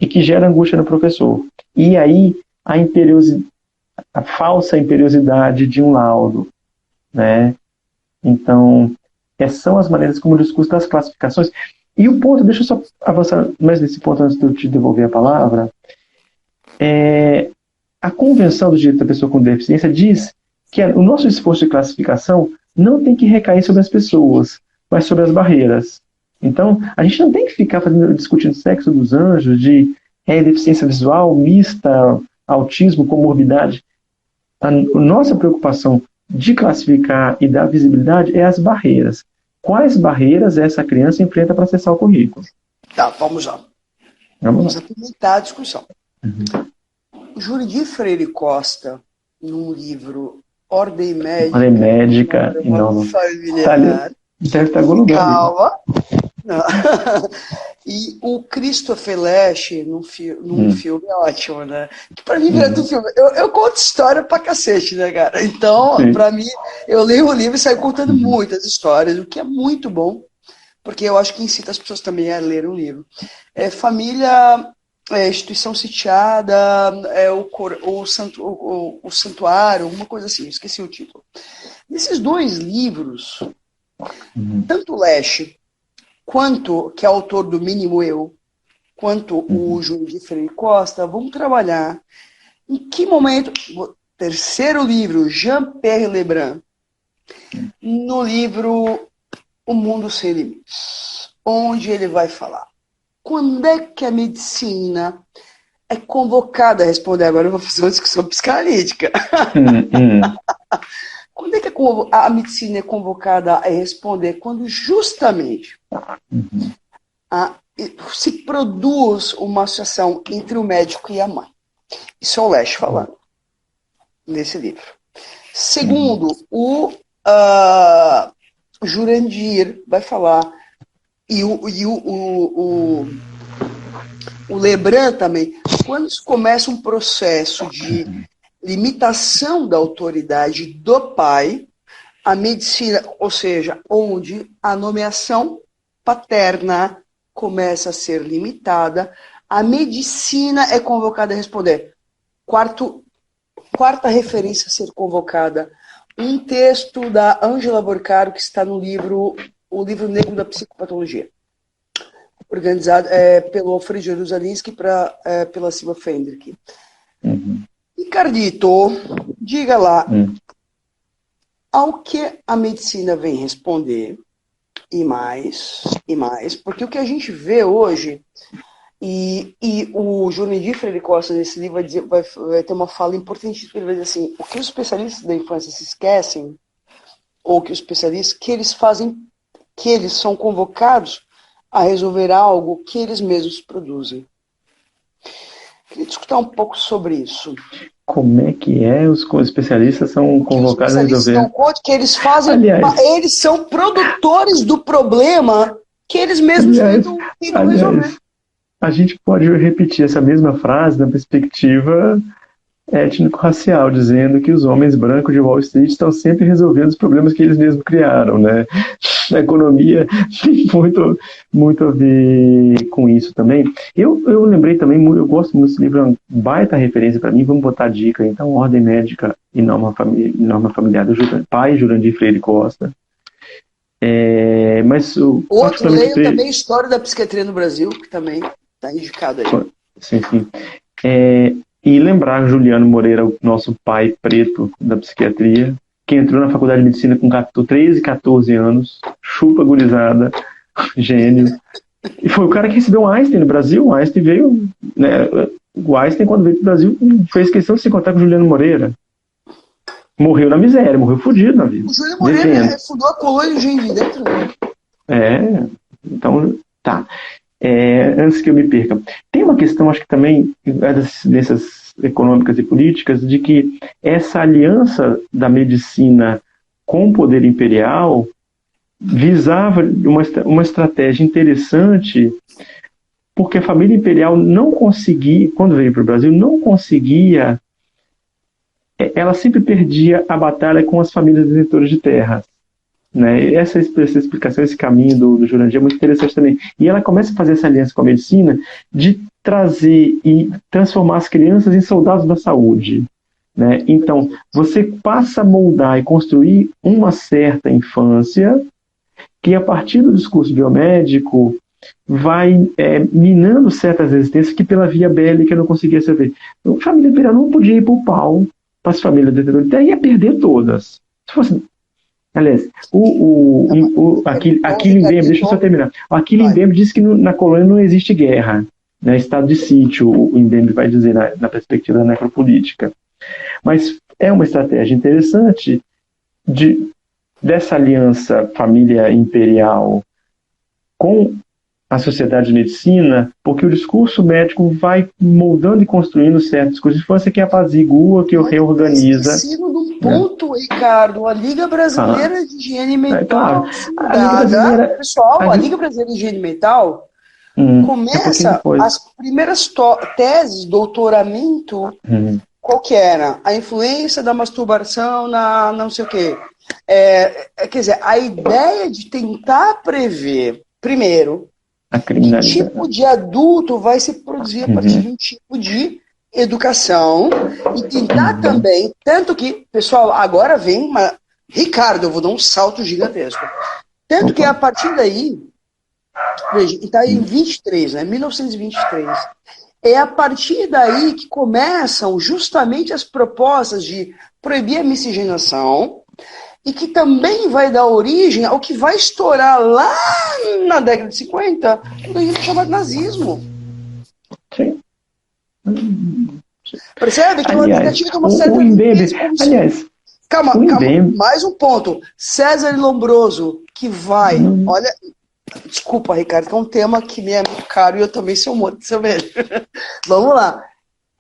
B: e que gera angústia no professor. E aí, a falsa imperiosidade de um laudo, né? Então, essas são as maneiras como o discurso das classificações. E o ponto, deixa eu só avançar mais nesse ponto antes de eu te devolver a palavra. A Convenção do Direito da Pessoa com Deficiência diz que o nosso esforço de classificação não tem que recair sobre as pessoas, mas sobre as barreiras. Então, a gente não tem que ficar discutindo sexo dos anjos, de deficiência visual, mista, autismo, comorbidade. A nossa preocupação de classificar e dar visibilidade é as barreiras. Quais barreiras essa criança enfrenta para acessar o currículo?
A: Tá, vamos lá. Vamos apimentar a discussão. Juridi Freire Costa, num livro Ordem Médica...
B: Ordem Médica e Norma Familiar. Deve estar em algum lugar.
A: Calma. E o Christopher Lash, num filme ótimo, né? Que pra mim, do filme, eu conto história pra cacete, né, cara? Então, pra mim, eu leio o livro e saio contando muitas histórias, o que é muito bom, porque eu acho que incita as pessoas também a ler o livro. Família, instituição sitiada, o santuário, alguma coisa assim, esqueci o título. Nesses dois livros, tanto o Lash quanto, que é autor do Mínimo Eu, quanto o Juridi Freire Costa, vão trabalhar em que momento... Terceiro livro, Jean-Pierre Lebrun, no livro O Mundo Sem Limites, onde ele vai falar quando é que a medicina é convocada a responder. Agora eu vou fazer uma discussão psicanalítica. Quando é que a medicina é convocada a responder? Quando justamente se produz uma associação entre o médico e a mãe. Isso é o Lash falando nesse livro. Segundo, o Jurandir vai falar, e o Lebrun também, quando começa um processo de limitação da autoridade do pai, a medicina, ou seja, onde a nomeação paterna começa a ser limitada, a medicina é convocada a responder. Quarta referência a ser convocada, um texto da Ângela Borcaro, que está no livro O Livro Negro da Psicopatologia, organizado pelo Alfred Jerusalinski pela Silva Fendrick. Ricardito, diga lá, ao que a medicina vem responder E mais, porque o que a gente vê hoje, e o Jurandir Freire Costa, nesse livro, vai ter uma fala importantíssima, ele vai dizer assim, o que os especialistas da infância se esquecem, ou que os especialistas, que eles fazem, que eles são convocados a resolver algo que eles mesmos produzem. Queria discutir um pouco sobre isso.
B: Como é que os especialistas são convocados a resolver?
A: Não conte que eles fazem, eles são produtores do problema que eles mesmos tentam resolver.
B: A gente pode repetir essa mesma frase na perspectiva étnico-racial, dizendo que os homens brancos de Wall Street estão sempre resolvendo os problemas que eles mesmos criaram, né? A economia tem muito a ver com isso também. Eu lembrei também, eu gosto muito desse livro, é uma baita referência para mim, vamos botar a dica, então, Ordem Médica e Norma Familiar, do pai Jurandir Freire Costa. Mas
A: outro leio também História da Psiquiatria no Brasil, que também está indicado aí.
B: Sim. E lembrar Juliano Moreira, o nosso pai preto da psiquiatria, que entrou na faculdade de medicina com 13, 14 anos, chupa gurizada, gênio. E foi o cara que recebeu um Einstein no Brasil. O Einstein veio, né? O Einstein, quando veio para o Brasil, fez questão de se encontrar com o Juliano Moreira. Morreu na miséria, morreu fodido na vida.
A: O Juliano Moreira fundou a colônia de Genvi dentro.
B: Então, tá. Antes que eu me perca, tem uma questão, acho que também, dessas econômicas e políticas, de que essa aliança da medicina com o poder imperial visava uma estratégia interessante, porque a família imperial não conseguia, quando veio para o Brasil, não conseguia, ela sempre perdia a batalha com as famílias detentores de terras. Né? Essa explicação, esse caminho do Jurandir é muito interessante também. E ela começa a fazer essa aliança com a medicina de trazer e transformar as crianças em soldados da saúde. Né? Então, você passa a moldar e construir uma certa infância que, a partir do discurso biomédico, vai minando certas resistências que, pela via bélica, não conseguia ser feita. A família imperial não podia ir para o pau para as famílias detentadoras de terra, ia perder todas. Se fosse... Aliás, Achille Mbembe, deixa eu só terminar. O Achille Mbembe diz que na colônia não existe guerra, né? Estado de sítio, o Mbembe vai dizer na perspectiva da necropolítica. Mas é uma estratégia interessante dessa aliança família imperial com a sociedade de medicina, porque o discurso médico vai moldando e construindo certos discursos de infância que apazigua, que reorganiza.
A: Esquecido de um ponto, Ricardo, a Liga Brasileira de Higiene Mental. A Liga Brasileira de Higiene Mental começa as primeiras teses, doutoramento, qual que era? A influência da masturbação na não sei o quê. Quer dizer, a ideia de tentar prever, primeiro, que tipo de adulto vai se produzir a partir de um tipo de educação e tentar também, tanto que, pessoal, agora vem Ricardo, eu vou dar um salto gigantesco. Tanto que a partir daí, veja, está em 23, né, 1923, é a partir daí que começam justamente as propostas de proibir a miscigenação, e que também vai dar origem ao que vai estourar lá na década de 50, quando a gente chama de nazismo.
B: Sim.
A: Percebe? Que é uma tentativa de uma certa... Calma, mais um ponto. César Lombroso, que vai... Olha, desculpa, Ricardo, que é um tema que me é muito caro e eu também sou muito seu velho. Vamos lá.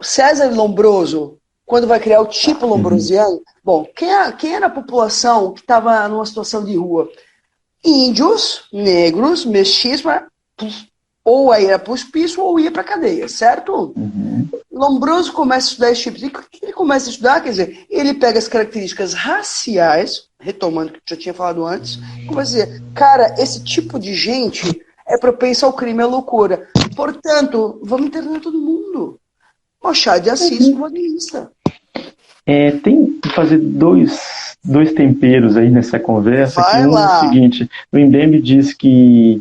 A: César Lombroso, quando vai criar o tipo lombrosiano, bom, quem era a população que estava numa situação de rua? Índios, negros, mestiços, ou ia para o hospício ou ia para a cadeia, certo? Lombroso começa a estudar esse tipo de... O que ele começa a estudar? Quer dizer, ele pega as características raciais, retomando o que eu já tinha falado antes, e começa a dizer, cara, esse tipo de gente é propenso ao crime e à loucura. Portanto, vamos internar todo mundo. Machado de Assis como administra.
B: Tem que fazer dois temperos aí nessa conversa.
A: Vai lá.
B: É o seguinte, o Mbembe diz que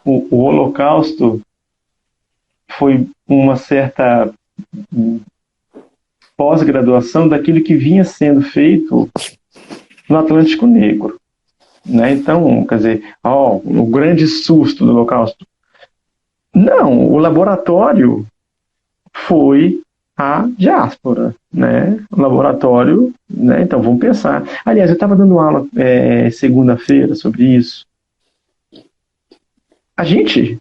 B: o Holocausto foi uma certa pós-graduação daquilo que vinha sendo feito no Atlântico Negro. né? Então, quer dizer, o grande susto do Holocausto. Não, o laboratório foi a diáspora, né? O laboratório, né? Então, vamos pensar. Aliás, eu estava dando aula segunda-feira sobre isso. A gente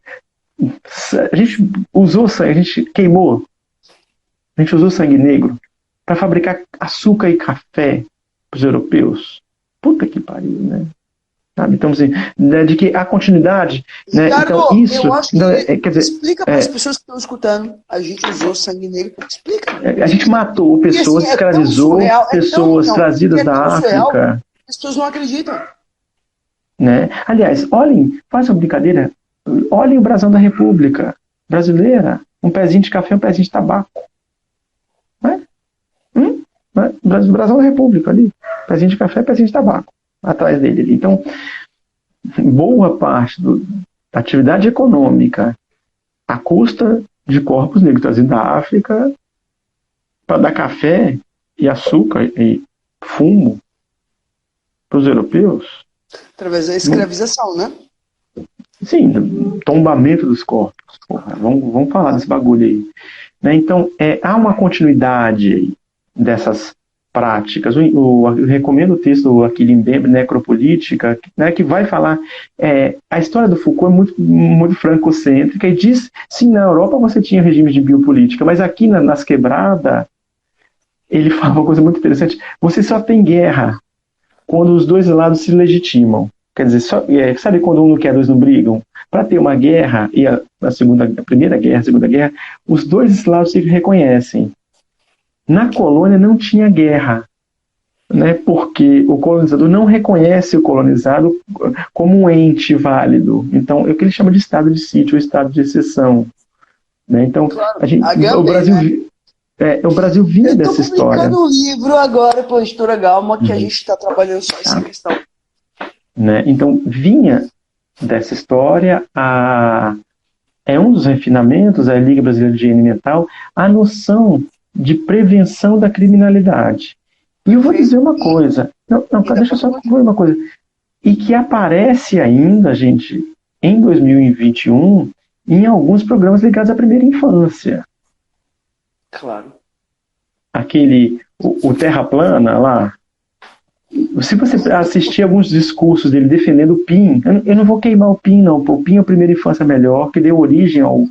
B: usou sangue, a gente queimou, a gente usou sangue negro para fabricar açúcar e café para os europeus. Puta que pariu, né? Sabe? Então, assim, de que a continuidade, né?
A: Ricardo,
B: Então, isso,
A: eu acho que
B: quer dizer,
A: explica para as pessoas que estão escutando. A gente usou sangue negro. Explica.
B: a gente matou
A: Porque,
B: pessoas,
A: assim, é tão
B: escravizou
A: surreal,
B: pessoas trazidas
A: é tão
B: da
A: surreal que
B: África,
A: as pessoas não acreditam.
B: né? Aliás, olhem, faz uma brincadeira, olhem o brasão da República Brasileira, um pezinho de café, um pezinho de tabaco, né? O brasão da República ali, pezinho de café, pezinho de tabaco, atrás dele ali. Então, boa parte da atividade econômica à custa de corpos negros trazidos da África para dar café e açúcar e fumo para os europeus.
A: Através da escravização, né?
B: Sim, tombamento dos corpos. Porra, vamos falar desse bagulho aí. Né? Então, há uma continuidade dessas práticas. Eu recomendo o texto do Achille Mbembe, Necropolítica, né, que vai falar. A história do Foucault é muito, muito francocêntrica e diz: sim, na Europa você tinha regimes de biopolítica, mas aqui nas quebradas, ele fala uma coisa muito interessante: você só tem guerra quando os dois lados se legitimam. Quer dizer, sabe quando um não quer, dois não brigam? Para ter uma guerra, e a Primeira Guerra, a Segunda Guerra, os dois lados se reconhecem. Na colônia não tinha guerra, né, porque o colonizador não reconhece o colonizado como um ente válido. Então, é o que ele chama de estado de sítio, ou estado de exceção. Né? Então,
A: Claro,
B: o Brasil...
A: né?
B: O Brasil vinha dessa história.
A: Eu estou publicando um livro agora pela editora Galma que a gente está trabalhando só essa questão.
B: Né? Então, vinha dessa história, um dos refinamentos da Liga Brasileira de Higiene Mental, a noção de prevenção da criminalidade. E eu vou dizer uma coisa, deixa eu só dizer uma coisa, e que aparece ainda, gente, em 2021, em alguns programas ligados à primeira infância.
A: Claro.
B: O Terra Plana lá, se você assistir alguns discursos dele defendendo o PIN, eu não vou queimar o PIN, não. O PIN é a primeira infância melhor, que deu origem ao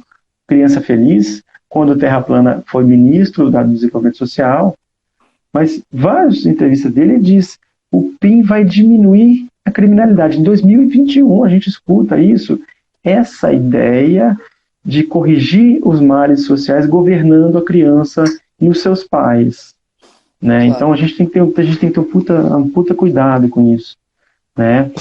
B: Criança Feliz, quando o Terra Plana foi ministro do Desenvolvimento Social. Mas várias entrevistas dele diz: o PIN vai diminuir a criminalidade. Em 2021 a gente escuta isso, essa ideia de corrigir os males sociais governando a criança e os seus pais. Né? Claro. Então a gente tem que ter um puta cuidado com isso. Né?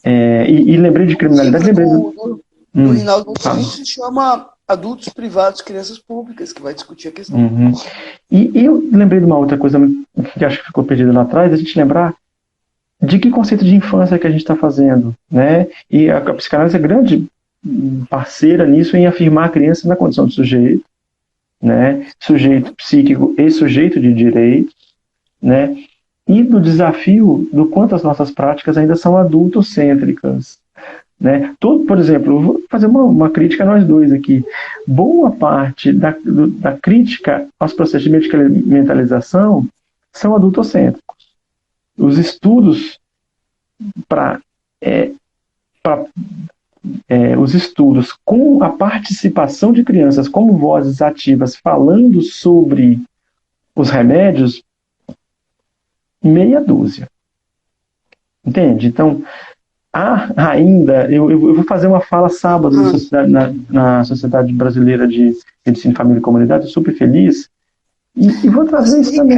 B: E lembrei de criminalidade, lembrei
A: do Rinaldo se chama Adultos Privados, Crianças Públicas, que vai discutir a questão.
B: Uhum. E eu lembrei de uma outra coisa que acho que ficou perdida lá atrás, a gente lembrar de que conceito de infância que a gente está fazendo. Né? E a psicanálise é grande parceira nisso, em afirmar a criança na condição de sujeito, né? Sujeito psíquico e sujeito de direito, né? E do desafio do quanto as nossas práticas ainda são adultocêntricas. Né? Por exemplo, eu vou fazer uma crítica a nós dois aqui. Boa parte da crítica aos processos de medicalização são adultocêntricos. Os estudos os estudos com a participação de crianças como vozes ativas falando sobre os remédios, meia dúzia. Entende? Então, eu vou fazer uma fala sábado na Sociedade Brasileira de Medicina, Família e Comunidade, super feliz, e vou trazer isso também.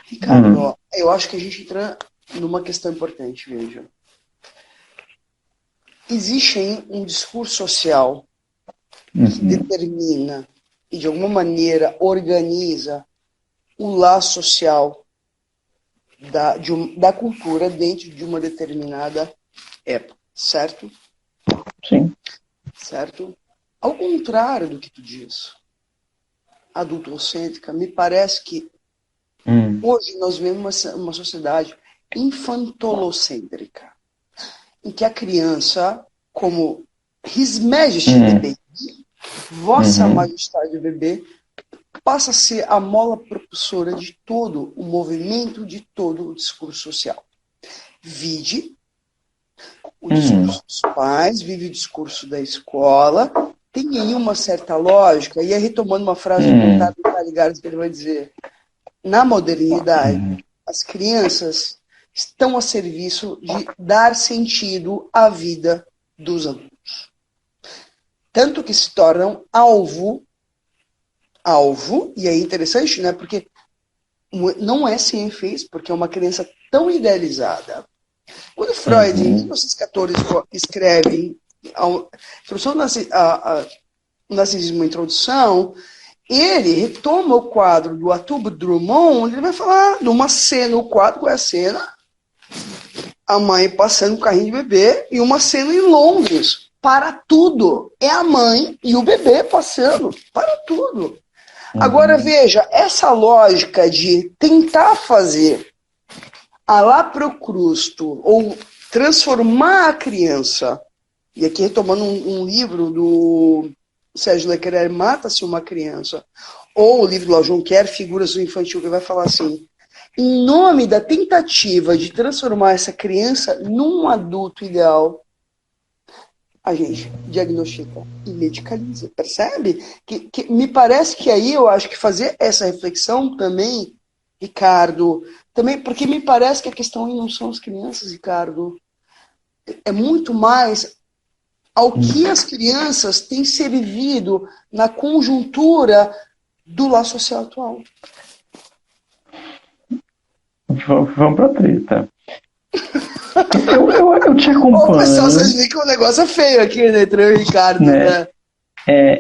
A: Ricardo, eu acho que a gente entra numa questão importante, veja. Existe aí um discurso social que determina e, de alguma maneira, organiza o laço social da cultura dentro de uma determinada época, certo?
B: Sim.
A: Certo? Ao contrário do que tu diz, adultocêntrica, me parece que hoje nós vivemos uma sociedade infantolocêntrica, em que a criança, como His Majesty Bebê, Vossa Majestade Bebê, passa a ser a mola propulsora de todo o movimento, de todo o discurso social. Vide o discurso dos pais, vive o discurso da escola, tem aí uma certa lógica, e aí retomando uma frase do Otávio Caligares, que ele vai dizer, na modernidade, as crianças estão a serviço de dar sentido à vida dos adultos. Tanto que se tornam alvo, e aí é interessante, né, porque não é sem efeitos, porque é uma criança tão idealizada. Quando Freud, em 1914, escreve a Introdução ao Narcisismo, Introdução, ele retoma o quadro do Arthur Drummond, onde ele vai falar numa cena, o quadro, qual é a cena? A mãe passando um carrinho de bebê e uma cena em Londres. Para tudo. É a mãe e o bebê passando. Para tudo. Agora, veja, essa lógica de tentar fazer a lá procrusto, ou transformar a criança, e aqui retomando um livro do Sérgio Leclerc, Mata-se uma Criança, ou o livro do Jonquière, Figuras do Infantil, que vai falar assim, em nome da tentativa de transformar essa criança num adulto ideal, a gente diagnostica e medicaliza, percebe? Que me parece que aí eu acho que fazer essa reflexão também, Ricardo, também, porque me parece que a questão não são as crianças, Ricardo, é muito mais ao que as crianças têm servido na conjuntura do lar social atual.
B: Vamos para a treta. Eu te acompanho.
A: Ô, pessoal, vocês veem que o negócio é feio aqui, né, entre eu e o Ricardo, né?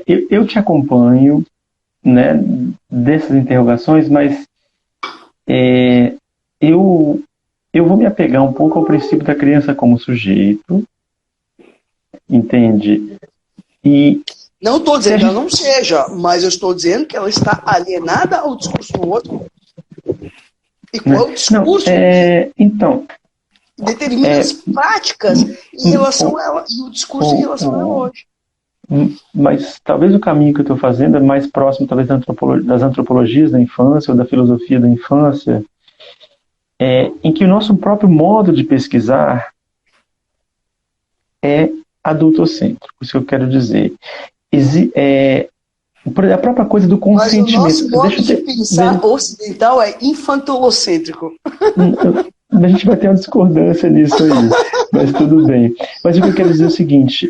B: Eu te acompanho, né, dessas interrogações, mas eu vou me apegar um pouco ao princípio da criança como sujeito, entende? E
A: não estou dizendo que ela não seja, mas eu estou dizendo que ela está alienada ao discurso do outro. E qual é o discurso?
B: Então,
A: determina as práticas em relação a ela e o discurso em relação a ela hoje.
B: Mas talvez o caminho que eu estou fazendo é mais próximo, talvez, das antropologias da infância ou da filosofia da infância, em que o nosso próprio modo de pesquisar é adultocêntrico. Isso que eu quero dizer. A própria coisa do consentimento.
A: Mas o nosso modo de pensar ocidental é infantolocêntrico.
B: A gente vai ter uma discordância nisso aí, mas tudo bem. Mas o que eu quero dizer é o seguinte,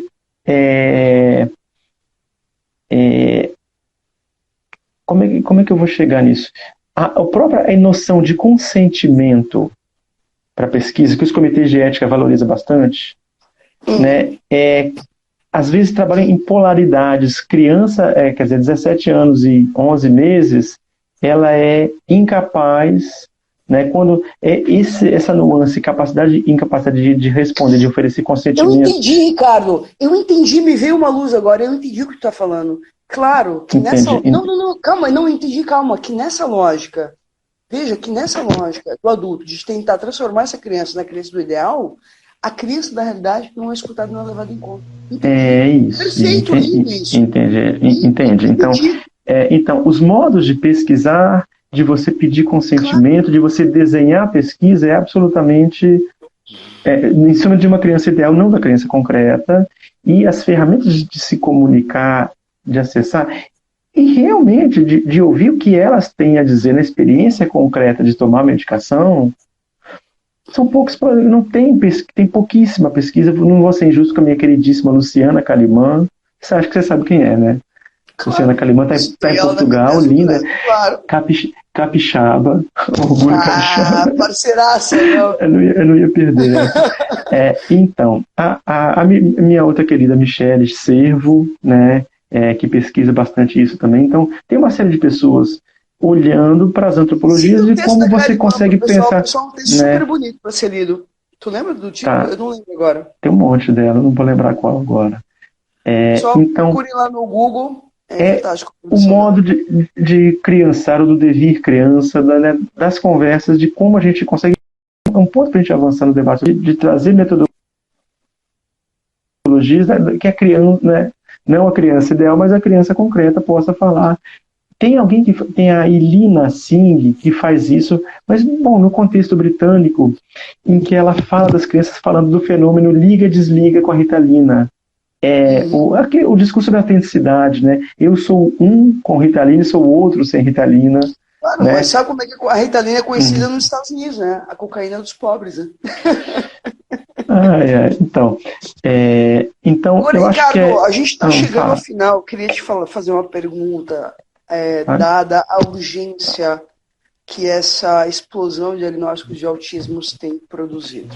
B: como é que eu vou chegar nisso? A própria noção de consentimento para pesquisa, que os comitês de ética valorizam bastante, né, às vezes trabalham em polaridades. Criança, quer dizer, 17 anos e 11 meses, ela é incapaz, né, quando essa nuance, incapacidade de responder, de oferecer consentimento.
A: Eu entendi, Ricardo. Eu entendi, me veio uma luz agora. Eu entendi o que tu está falando. Claro, que calma, que nessa lógica, veja, que nessa lógica do adulto, de tentar transformar essa criança na criança do ideal, a criança da realidade não é escutada, não é levada em conta.
B: Isso.
A: Perfeito, lindo isso.
B: Entende. Então, os modos de pesquisar, de você pedir consentimento, claro, de você desenhar a pesquisa, é absolutamente em cima de uma criança ideal, não da criança concreta, e as ferramentas de se comunicar, de acessar, e realmente de ouvir o que elas têm a dizer na experiência concreta de tomar medicação, são poucos, não tem pouquíssima pesquisa. Não vou ser injusto com a minha queridíssima Luciana Calimã. Acho que você sabe quem é, né? Claro. Luciana Calimã está em Portugal, linda. Claro. Capixaba. Orgulho capixaba.
A: Parceiraça, não.
B: Eu não ia perder. Então, a minha outra querida Michele Servo, né, que pesquisa bastante isso também. Então, tem uma série de pessoas olhando para as antropologias e como você consegue pensar.
A: Pessoal, um texto super bonito para ser lido. Tu lembra do título? Tá. Eu não lembro agora.
B: Tem um monte dela, não vou lembrar qual agora. Então,
A: procure lá no Google. Fantástico.
B: O modo de criançar, ou do devir criança, das conversas, de como a gente consegue um ponto para a gente avançar no debate de trazer metodologias que a criança, né, não a criança ideal, mas a criança concreta possa falar. Tem alguém que tem a Ilina Singh que faz isso, mas bom, no contexto britânico, em que ela fala das crianças falando do fenômeno liga-desliga com a Ritalina. O discurso da autenticidade, né? Eu sou um com Ritalina e sou outro sem Ritalina.
A: Claro, né? Mas sabe como é que a Ritalina é conhecida nos Estados Unidos, né? A cocaína dos pobres, né?
B: Então,
A: agora,
B: eu
A: Ricardo,
B: acho que
A: a gente está chegando ao final. Eu queria te fazer uma pergunta. Dada a urgência que essa explosão de diagnósticos de autismo tem produzido.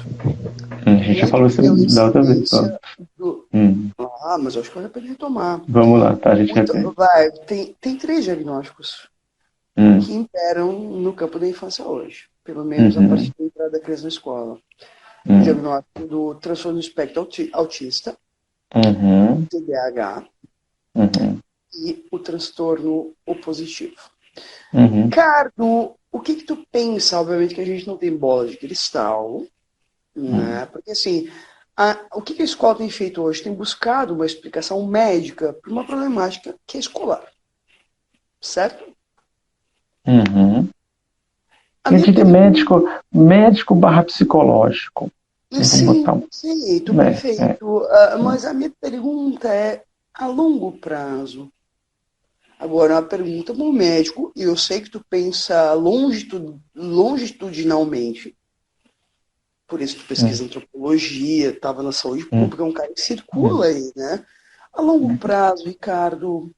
B: A gente já falou isso da outra vez.
A: Mas acho que vale a pena retomar.
B: Vamos lá, tá? A gente
A: repete. Tem 3 diagnósticos que imperam no campo da infância hoje. Pelo menos a partir da entrada da criança na escola. O diagnóstico do transtorno do espectro autista, TDAH, e o transtorno opositivo. Ricardo, o que tu pensa? Obviamente que a gente não tem bola de cristal, né? Porque assim, o que a escola tem feito hoje? Tem buscado uma explicação médica para uma problemática que é escolar. Certo?
B: A gente tem médico barra psicológico.
A: Sim, perfeito. Mas a minha pergunta é a longo prazo. Agora, uma pergunta para o médico, e eu sei que tu pensa longitudinalmente, por isso tu pesquisa antropologia, estava na saúde pública, é um cara que circula aí, né? A longo prazo, Ricardo, o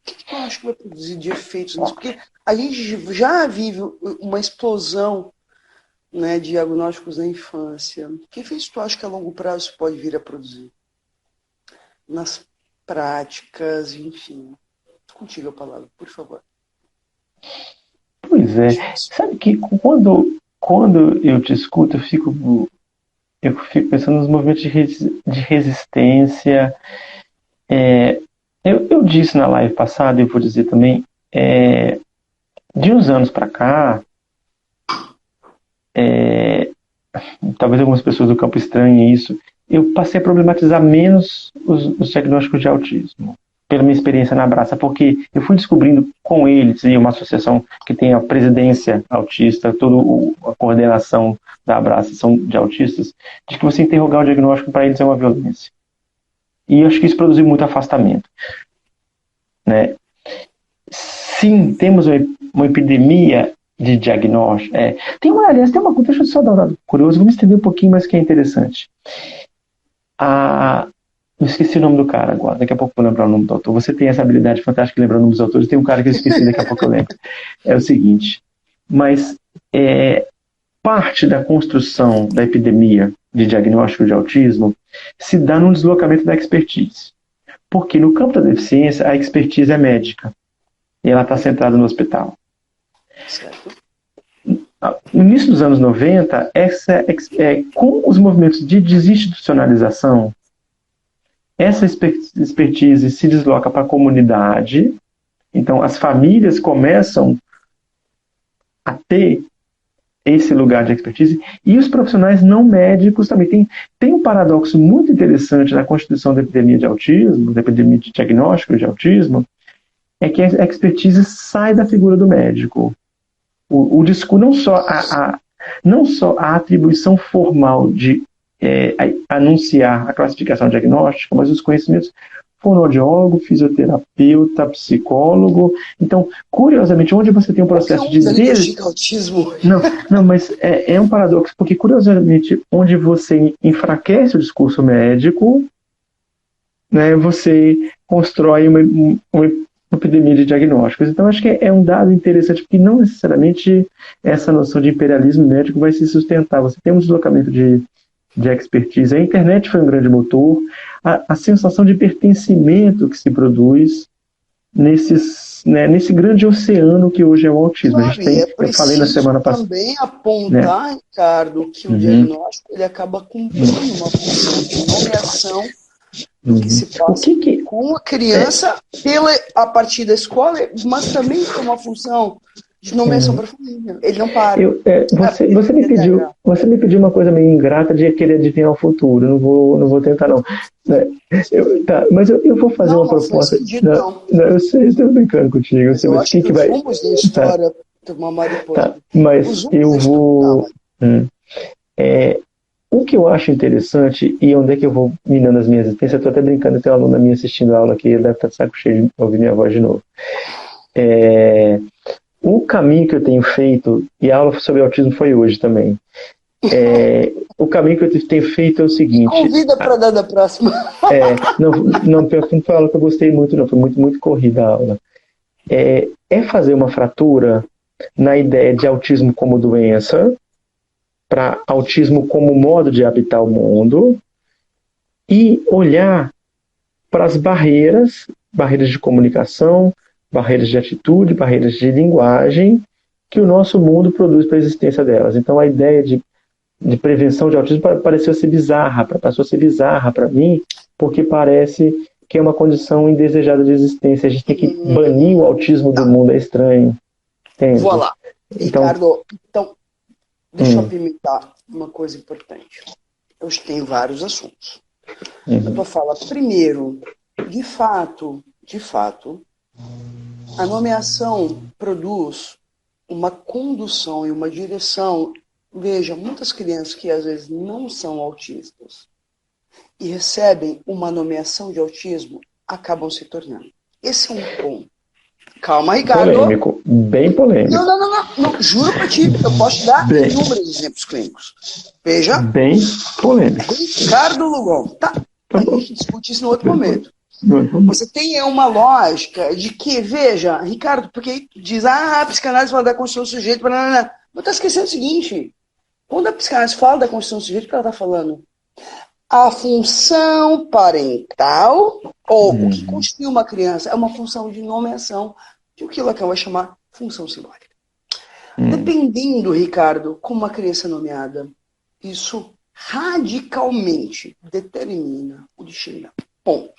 A: que tu acha que vai produzir de efeitos nisso? Porque a gente já vive uma explosão, né, de diagnósticos na infância. Que efeitos tu acha que a longo prazo pode vir a produzir? Nas práticas, enfim. Contigo a palavra, por favor.
B: Pois é. Sabe que quando eu te escuto, eu fico pensando nos movimentos de resistência. Eu disse na live passada, e vou dizer também, de uns anos para cá, talvez algumas pessoas do campo estranhem isso, eu passei a problematizar menos os diagnósticos de autismo, pela minha experiência na Abraça, porque eu fui descobrindo com eles, e uma associação que tem a presidência autista, toda a coordenação da Abraça são de autistas, de que você interrogar o diagnóstico para eles é uma violência. E eu acho que isso produziu muito afastamento. Né? Sim, temos uma epidemia de diagnóstico. Deixa eu só dar um dado curioso, vamos estender um pouquinho, mas que é interessante. Eu esqueci o nome do cara agora, daqui a pouco eu vou lembrar o nome do autor. Você tem essa habilidade fantástica de lembrar o nome dos autores, tem um cara que eu esqueci, daqui a pouco eu lembro. É o seguinte, mas parte da construção da epidemia de diagnóstico de autismo se dá no deslocamento da expertise. Porque no campo da deficiência, a expertise é médica. E ela está centrada no hospital.
A: Certo.
B: No início dos anos 90, com os movimentos de desinstitucionalização, essa expertise se desloca para a comunidade, então as famílias começam a ter esse lugar de expertise, e os profissionais não médicos também. Tem um paradoxo muito interessante na constituição da epidemia de autismo, da epidemia de diagnóstico de autismo, é que a expertise sai da figura do médico. O discurso, não só a atribuição formal de anunciar a classificação diagnóstica, mas os conhecimentos fonoaudiólogo, fisioterapeuta, psicólogo. Então, curiosamente, onde você tem um processo de
A: autismo.
B: Não, mas é um paradoxo, porque curiosamente, onde você enfraquece o discurso médico, né, você constrói uma epidemia de diagnósticos. Então, acho que é um dado interessante, porque não necessariamente essa noção de imperialismo médico vai se sustentar. Você tem um deslocamento de expertise. A internet foi um grande motor. A sensação de pertencimento que se produz nesse grande oceano que hoje é o autismo.
A: Claro,
B: a gente tem, eu falei na semana passada.
A: Também apontar, né, Ricardo, que o diagnóstico ele acaba cumprindo uma função de nomeação do que se passa com a criança a partir da escola, mas também tem uma função de nomeação para a família. Ele não para.
B: Você me pediu uma coisa meio ingrata de querer adivinhar o futuro. Não vou tentar, não. Mas eu vou fazer uma proposta. Eu sei, estou brincando contigo.
A: Eu acho que os rumos da história tomar mais depois.
B: Mas eu vou. O que eu acho interessante, e onde é que eu vou minando as minhas existências, eu estou até brincando, tem uma aluna minha assistindo a aula aqui, ele deve estar de saco cheio de ouvir minha voz de novo. O caminho que eu tenho feito, e a aula sobre autismo foi hoje também, o caminho que eu tenho feito é o seguinte...
A: Convida para dar da próxima.
B: Não, foi uma aula que eu gostei muito, não, foi muito, muito corrida a aula. É fazer uma fratura na ideia de autismo como doença, para autismo como modo de habitar o mundo, e olhar para as barreiras de comunicação, barreiras de atitude, barreiras de linguagem, que o nosso mundo produz para a existência delas. Então a ideia de prevenção de autismo passou a ser bizarra para mim, porque parece que é uma condição indesejada de existência. A gente tem que banir o autismo do mundo, é estranho. Entende?
A: Vou lá. Ricardo, então deixa eu apimentar uma coisa importante. Eu tenho vários assuntos. Eu vou falar primeiro, de fato, a nomeação produz uma condução e uma direção. Veja, muitas crianças que às vezes não são autistas e recebem uma nomeação de autismo acabam se tornando. Esse é um ponto. Calma, Ricardo.
B: Polêmico, bem polêmico.
A: Não, juro pra ti, eu posso te dar inúmeros exemplos clínicos. Veja.
B: Bem polêmico.
A: Ricardo Lugon. Tá, a gente discute isso no outro momento. Você tem uma lógica de que, veja, Ricardo, porque diz, a psicanálise fala da constituição do sujeito, mas tá esquecendo o seguinte, quando a psicanálise fala da constituição do sujeito, o que ela tá falando? A função parental, ou o que constitui uma criança, é uma função de nomeação, de o que Lacan vai chamar função simbólica. Dependendo, Ricardo, como uma criança é nomeada, isso radicalmente determina o destino dela. Ponto.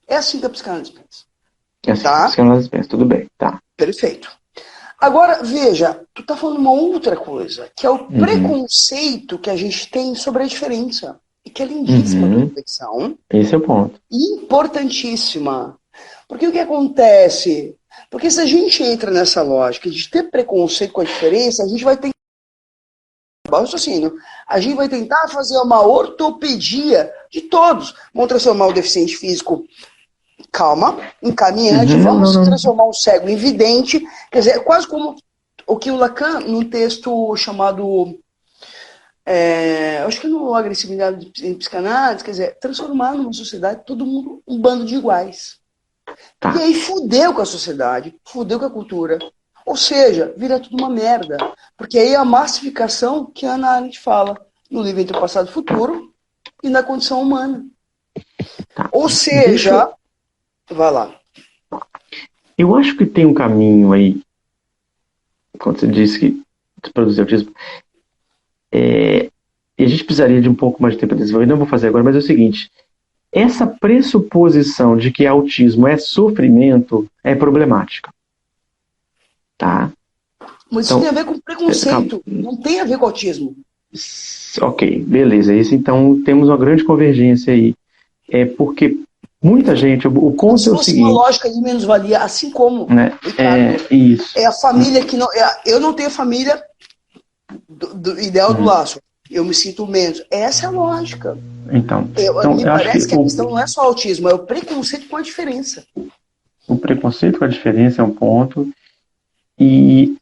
A: É assim que a psicanálise pensa.
B: É assim que a psicanálise pensa, tudo bem, tá.
A: Perfeito. Agora, veja, tu tá falando uma outra coisa, que é o preconceito que a gente tem sobre a diferença. E que é lindíssima a reflexão.
B: Esse é o ponto.
A: Importantíssima. Porque o que acontece? Porque se a gente entra nessa lógica de ter preconceito com a diferença, a gente vai ter a gente vai tentar fazer uma ortopedia de todos. Vamos transformar o deficiente físico, calma, em caminhante, vamos transformar o cego em vidente. Quer dizer, é quase como o que o Lacan, num texto chamado, acho que no Agressividade em Psicanálise, quer dizer, transformar numa sociedade todo mundo um bando de iguais. Tá. E aí fudeu com a sociedade, fudeu com a cultura. Ou seja, vira tudo uma merda. Porque aí é a massificação que a Hannah Arendt fala no livro Entre o Passado e o Futuro e na condição humana. Ou seja, vai lá.
B: Eu acho que tem um caminho aí, quando você disse que produzir autismo, e a gente precisaria de um pouco mais de tempo para desenvolver, não vou fazer agora, mas é o seguinte, essa pressuposição de que autismo é sofrimento é problemática. Tá?
A: Mas isso tem a ver com preconceito, não tem a ver com autismo.
B: Ok, beleza. Isso, então temos uma grande convergência aí. Porque muita gente, o ponto é o seguinte...
A: uma lógica de menos-valia, assim como...
B: Né? Isso.
A: É a família que não... eu não tenho família do ideal do laço. Eu me sinto menos. Essa é a lógica.
B: Então
A: me parece que a questão não é só autismo, é o preconceito com a diferença.
B: O preconceito com a diferença é um ponto. E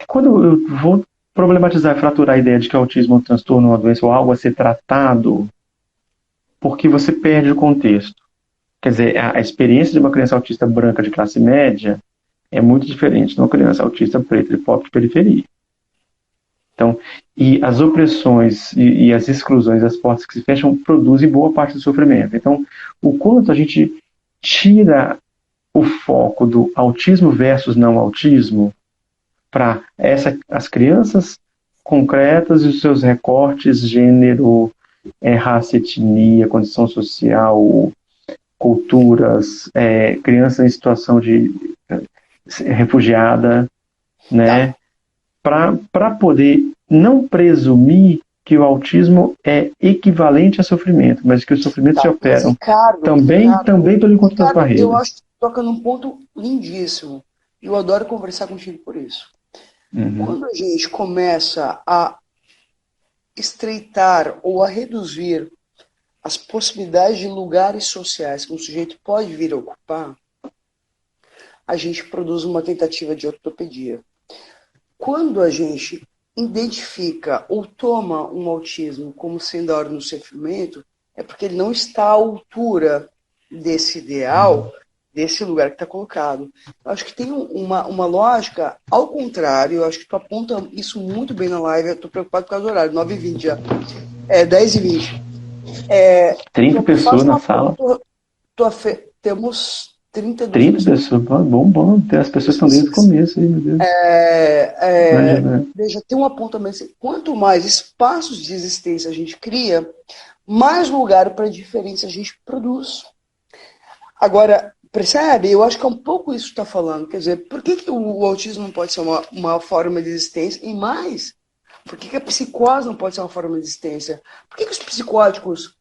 B: quando eu vou problematizar e fraturar a ideia de que autismo é um transtorno, uma doença ou algo a ser tratado, porque você perde o contexto. Quer dizer, a experiência de uma criança autista branca de classe média é muito diferente de uma criança autista preta de pobre de periferia. Então, e as opressões e as exclusões, as portas que se fecham, produzem boa parte do sofrimento. Então, o quanto a gente tira o foco do autismo versus não autismo para as crianças concretas e os seus recortes, gênero, raça, etnia, condição social, culturas, crianças em situação de refugiada, né? Para poder não presumir que o autismo é equivalente a sofrimento, mas que os sofrimentos se operam também pelo encontro das barreiras.
A: Eu acho que toca num ponto lindíssimo. Eu adoro conversar contigo por isso. Quando a gente começa a estreitar ou a reduzir as possibilidades de lugares sociais que um sujeito pode vir a ocupar, a gente produz uma tentativa de ortopedia. Quando a gente identifica ou toma um autismo como sendo a hora do sofrimento, é porque ele não está à altura desse ideal, desse lugar que está colocado. Eu acho que tem uma lógica ao contrário. Eu acho que tu aponta isso muito bem na live. Eu estou preocupado por causa do horário, 9h20 já. 10h20.
B: 30 pessoas na sala.
A: Temos 32
B: pessoas. Bom. Tem as pessoas que estão desde o começo aí, meu Deus.
A: Veja, tem um apontamento assim, quanto mais espaços de existência a gente cria, mais lugar para diferença a gente produz. Agora, percebe? Eu acho que é um pouco isso que está falando. Quer dizer, por que o autismo não pode ser uma forma de existência? E mais, por que a psicose não pode ser uma forma de existência? Por que os psicóticos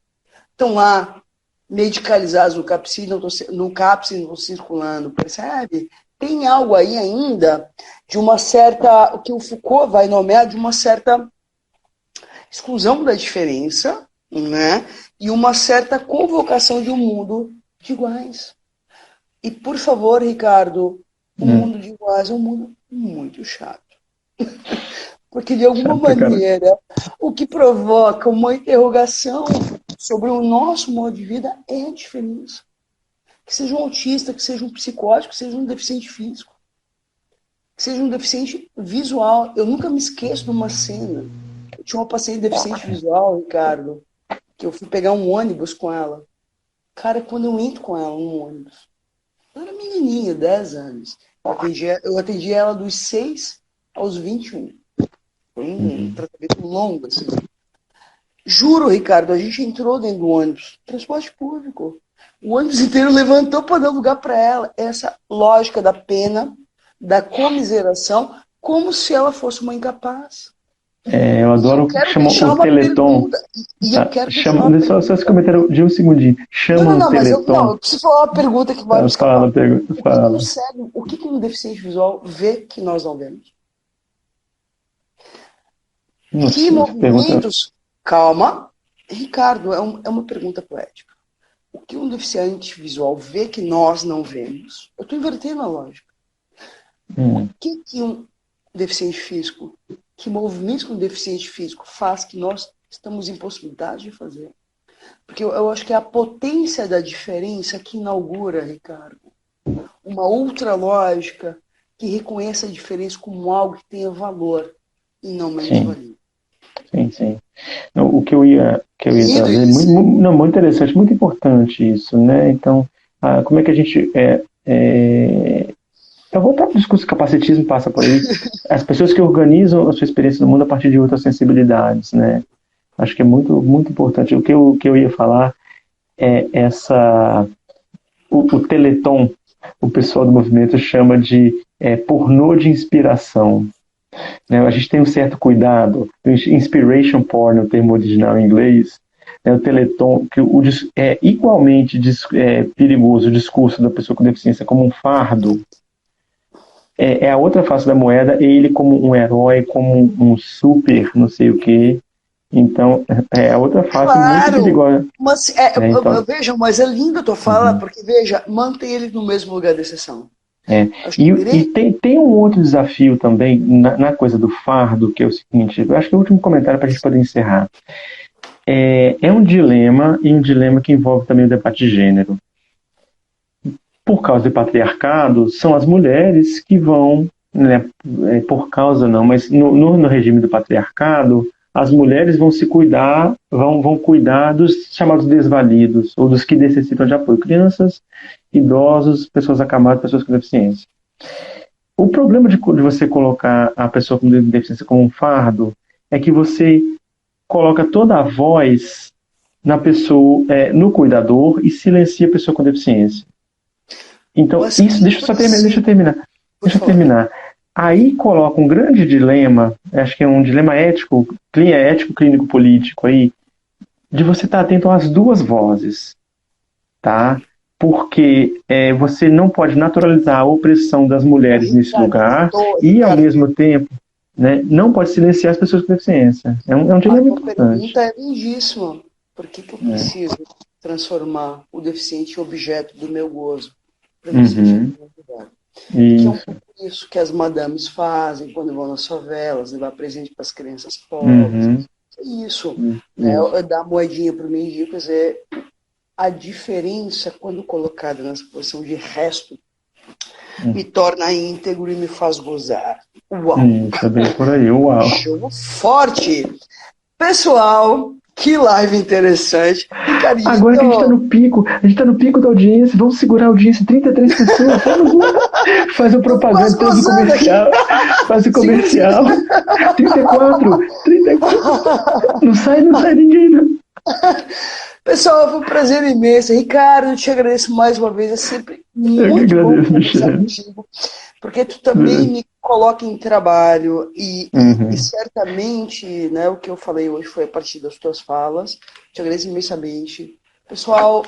A: estão lá medicalizados no CAPS, não estão circulando, percebe? Tem algo aí ainda de uma certa, o que o Foucault vai nomear de uma certa exclusão da diferença, né? E uma certa convocação de um mundo de iguais. E, por favor, Ricardo, o mundo de iguais é um mundo muito chato. Porque, de alguma maneira, o que provoca uma interrogação sobre o nosso modo de vida é a diferença. Que seja um autista, que seja um psicótico, que seja um deficiente físico, que seja um deficiente visual. Eu nunca me esqueço de uma cena. Eu tinha uma paciente deficiente visual, Ricardo, que eu fui pegar um ônibus com ela. Cara, quando eu entro com ela num ônibus, ela era menininha, 10 anos. Eu atendi ela dos 6 aos 21. Foi um tratamento longo, assim. Juro, Ricardo, a gente entrou dentro do ônibus, transporte público. O ônibus inteiro levantou para dar lugar para ela. Essa lógica da pena, da comiseração, como se ela fosse uma incapaz.
B: Eu adoro chamar o Teleton. Só esse comentário de um segundinho. Chama o Teleton.
A: Eu preciso falar uma pergunta que vai me escapar.
B: Fala.
A: O que um deficiente visual vê que nós não vemos? Que movimentos... Calma. Ricardo, é uma pergunta poética. O que um deficiente visual vê que nós não vemos? Eu estou invertendo a lógica. O que um deficiente físico, que movimentos que um deficiente físico faz que nós estamos impossibilitados de fazer? Porque eu acho que é a potência da diferença que inaugura, Ricardo, uma outra lógica que reconheça a diferença como algo que tenha valor e não menos-valia.
B: Sim. Não, o que eu ia trazer, muito interessante, muito importante isso, né? Então, como é que a gente... Eu vou para o discurso de capacitismo, passa por aí. As pessoas que organizam a sua experiência no mundo a partir de outras sensibilidades, né? Acho que é muito, muito importante. O que eu ia falar é o Teleton, o pessoal do movimento chama de pornô de inspiração. A gente tem um certo cuidado, inspiration porn, o termo original em inglês, o Teleton, que é igualmente perigoso o discurso da pessoa com deficiência como um fardo, é a outra face da moeda, ele como um herói, como um super não sei o quê. Então, é a outra face muito perigosa.
A: Mas, veja, mas é linda a tua fala, porque, veja, mantém ele no mesmo lugar de exceção.
B: E tem um outro desafio também na coisa do fardo, que é o seguinte, eu acho que é o último comentário para a gente poder encerrar. É um dilema, e um dilema que envolve também o debate de gênero. Por causa do patriarcado, são as mulheres que vão, por causa não, mas no regime do patriarcado, as mulheres vão se cuidar, vão cuidar dos chamados desvalidos, ou dos que necessitam de apoio. Crianças, idosos, pessoas acamadas, pessoas com deficiência. O problema de você colocar a pessoa com deficiência como um fardo é que você coloca toda a voz na pessoa, no cuidador, e silencia a pessoa com deficiência. Então, deixa eu terminar. Deixa eu terminar. Aí coloca um grande dilema, acho que é um dilema ético, clínico, político aí, de você estar atento às duas vozes, tá? Porque você não pode naturalizar a opressão das mulheres nesse lugar e, ao mesmo tempo, né, não pode silenciar as pessoas com deficiência. É um dilema importante. A
A: pergunta é lindíssima. Por que eu preciso transformar o deficiente em objeto do meu gozo? Para me sentir no meu lugar. Que é um pouco isso que as madames fazem quando vão nas favelas, levar presente para as crianças pobres. Isso. Dar moedinha para o mendigo, quer dizer, a diferença, quando colocada nessa posição de resto, me torna íntegro e me faz gozar. Uau!
B: Isso, é bem por aí, uau!
A: Show forte! Pessoal, que live interessante. Ricardinho,
B: agora que a gente tá no pico da audiência, vamos segurar a audiência, 33 pessoas, faz o propaganda, faz o comercial, faz o comercial. 34, não sai ninguém, não.
A: Pessoal, foi um prazer imenso. Ricardo, eu te agradeço mais uma vez. É sempre muito bom conversar contigo, porque tu também me coloca em trabalho e certamente, né, o que eu falei hoje foi a partir das tuas falas. Te agradeço imensamente. Pessoal,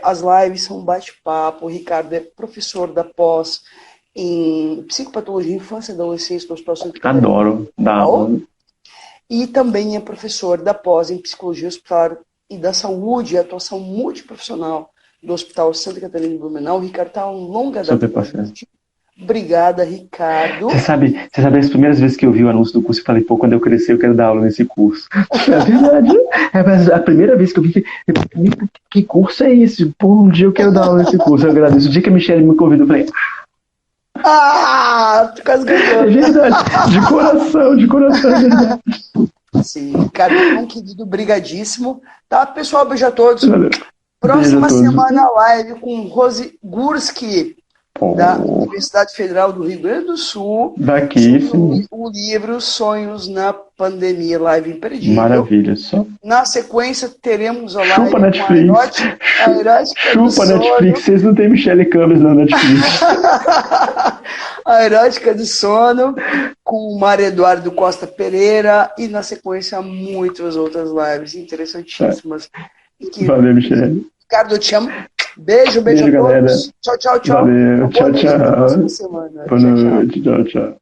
A: as lives são um bate-papo. O Ricardo é professor da pós em psicopatologia, infância e adolescência do Hospital Santa Catarina.
B: Adoro, dá aula.
A: E também é professor da pós em psicologia hospitalar e da saúde e atuação multiprofissional do Hospital Santa Catarina de Blumenau. O Ricardo está um longa data. Obrigada, Ricardo.
B: Você sabe as primeiras vezes que eu vi o anúncio do curso, eu falei, quando eu crescer eu quero dar aula nesse curso. É verdade. A primeira vez que eu vi, que curso é esse? Pô, um dia eu quero dar aula nesse curso. Eu agradeço. O dia que a Michelle me convidou, eu falei,
A: tu quase ganhou.
B: É verdade. De coração, é verdade.
A: Sim, Ricardo, querido, brigadíssimo. Tá, pessoal, beijo a todos.
B: Valeu.
A: Próxima semana live com Rose Gurski, da Universidade Federal do Rio Grande do Sul.
B: Daqui, sim.
A: O livro Sonhos na Pandemia, live imperdível.
B: Maravilha. Só.
A: Na sequência, teremos a live
B: Chupa Netflix.
A: A erótica
B: Chupa Netflix. Vocês não tem Michelle Campbell na Netflix.
A: A erótica do sono, com o Mário Eduardo Costa Pereira. E na sequência, muitas outras lives interessantíssimas.
B: Valeu, Michelle.
A: Ricardo, eu te amo. Beijo a todos.
B: Galera.
A: Tchau.
B: Valeu, tchau.
A: Boa noite.
B: Boa noite, tchau.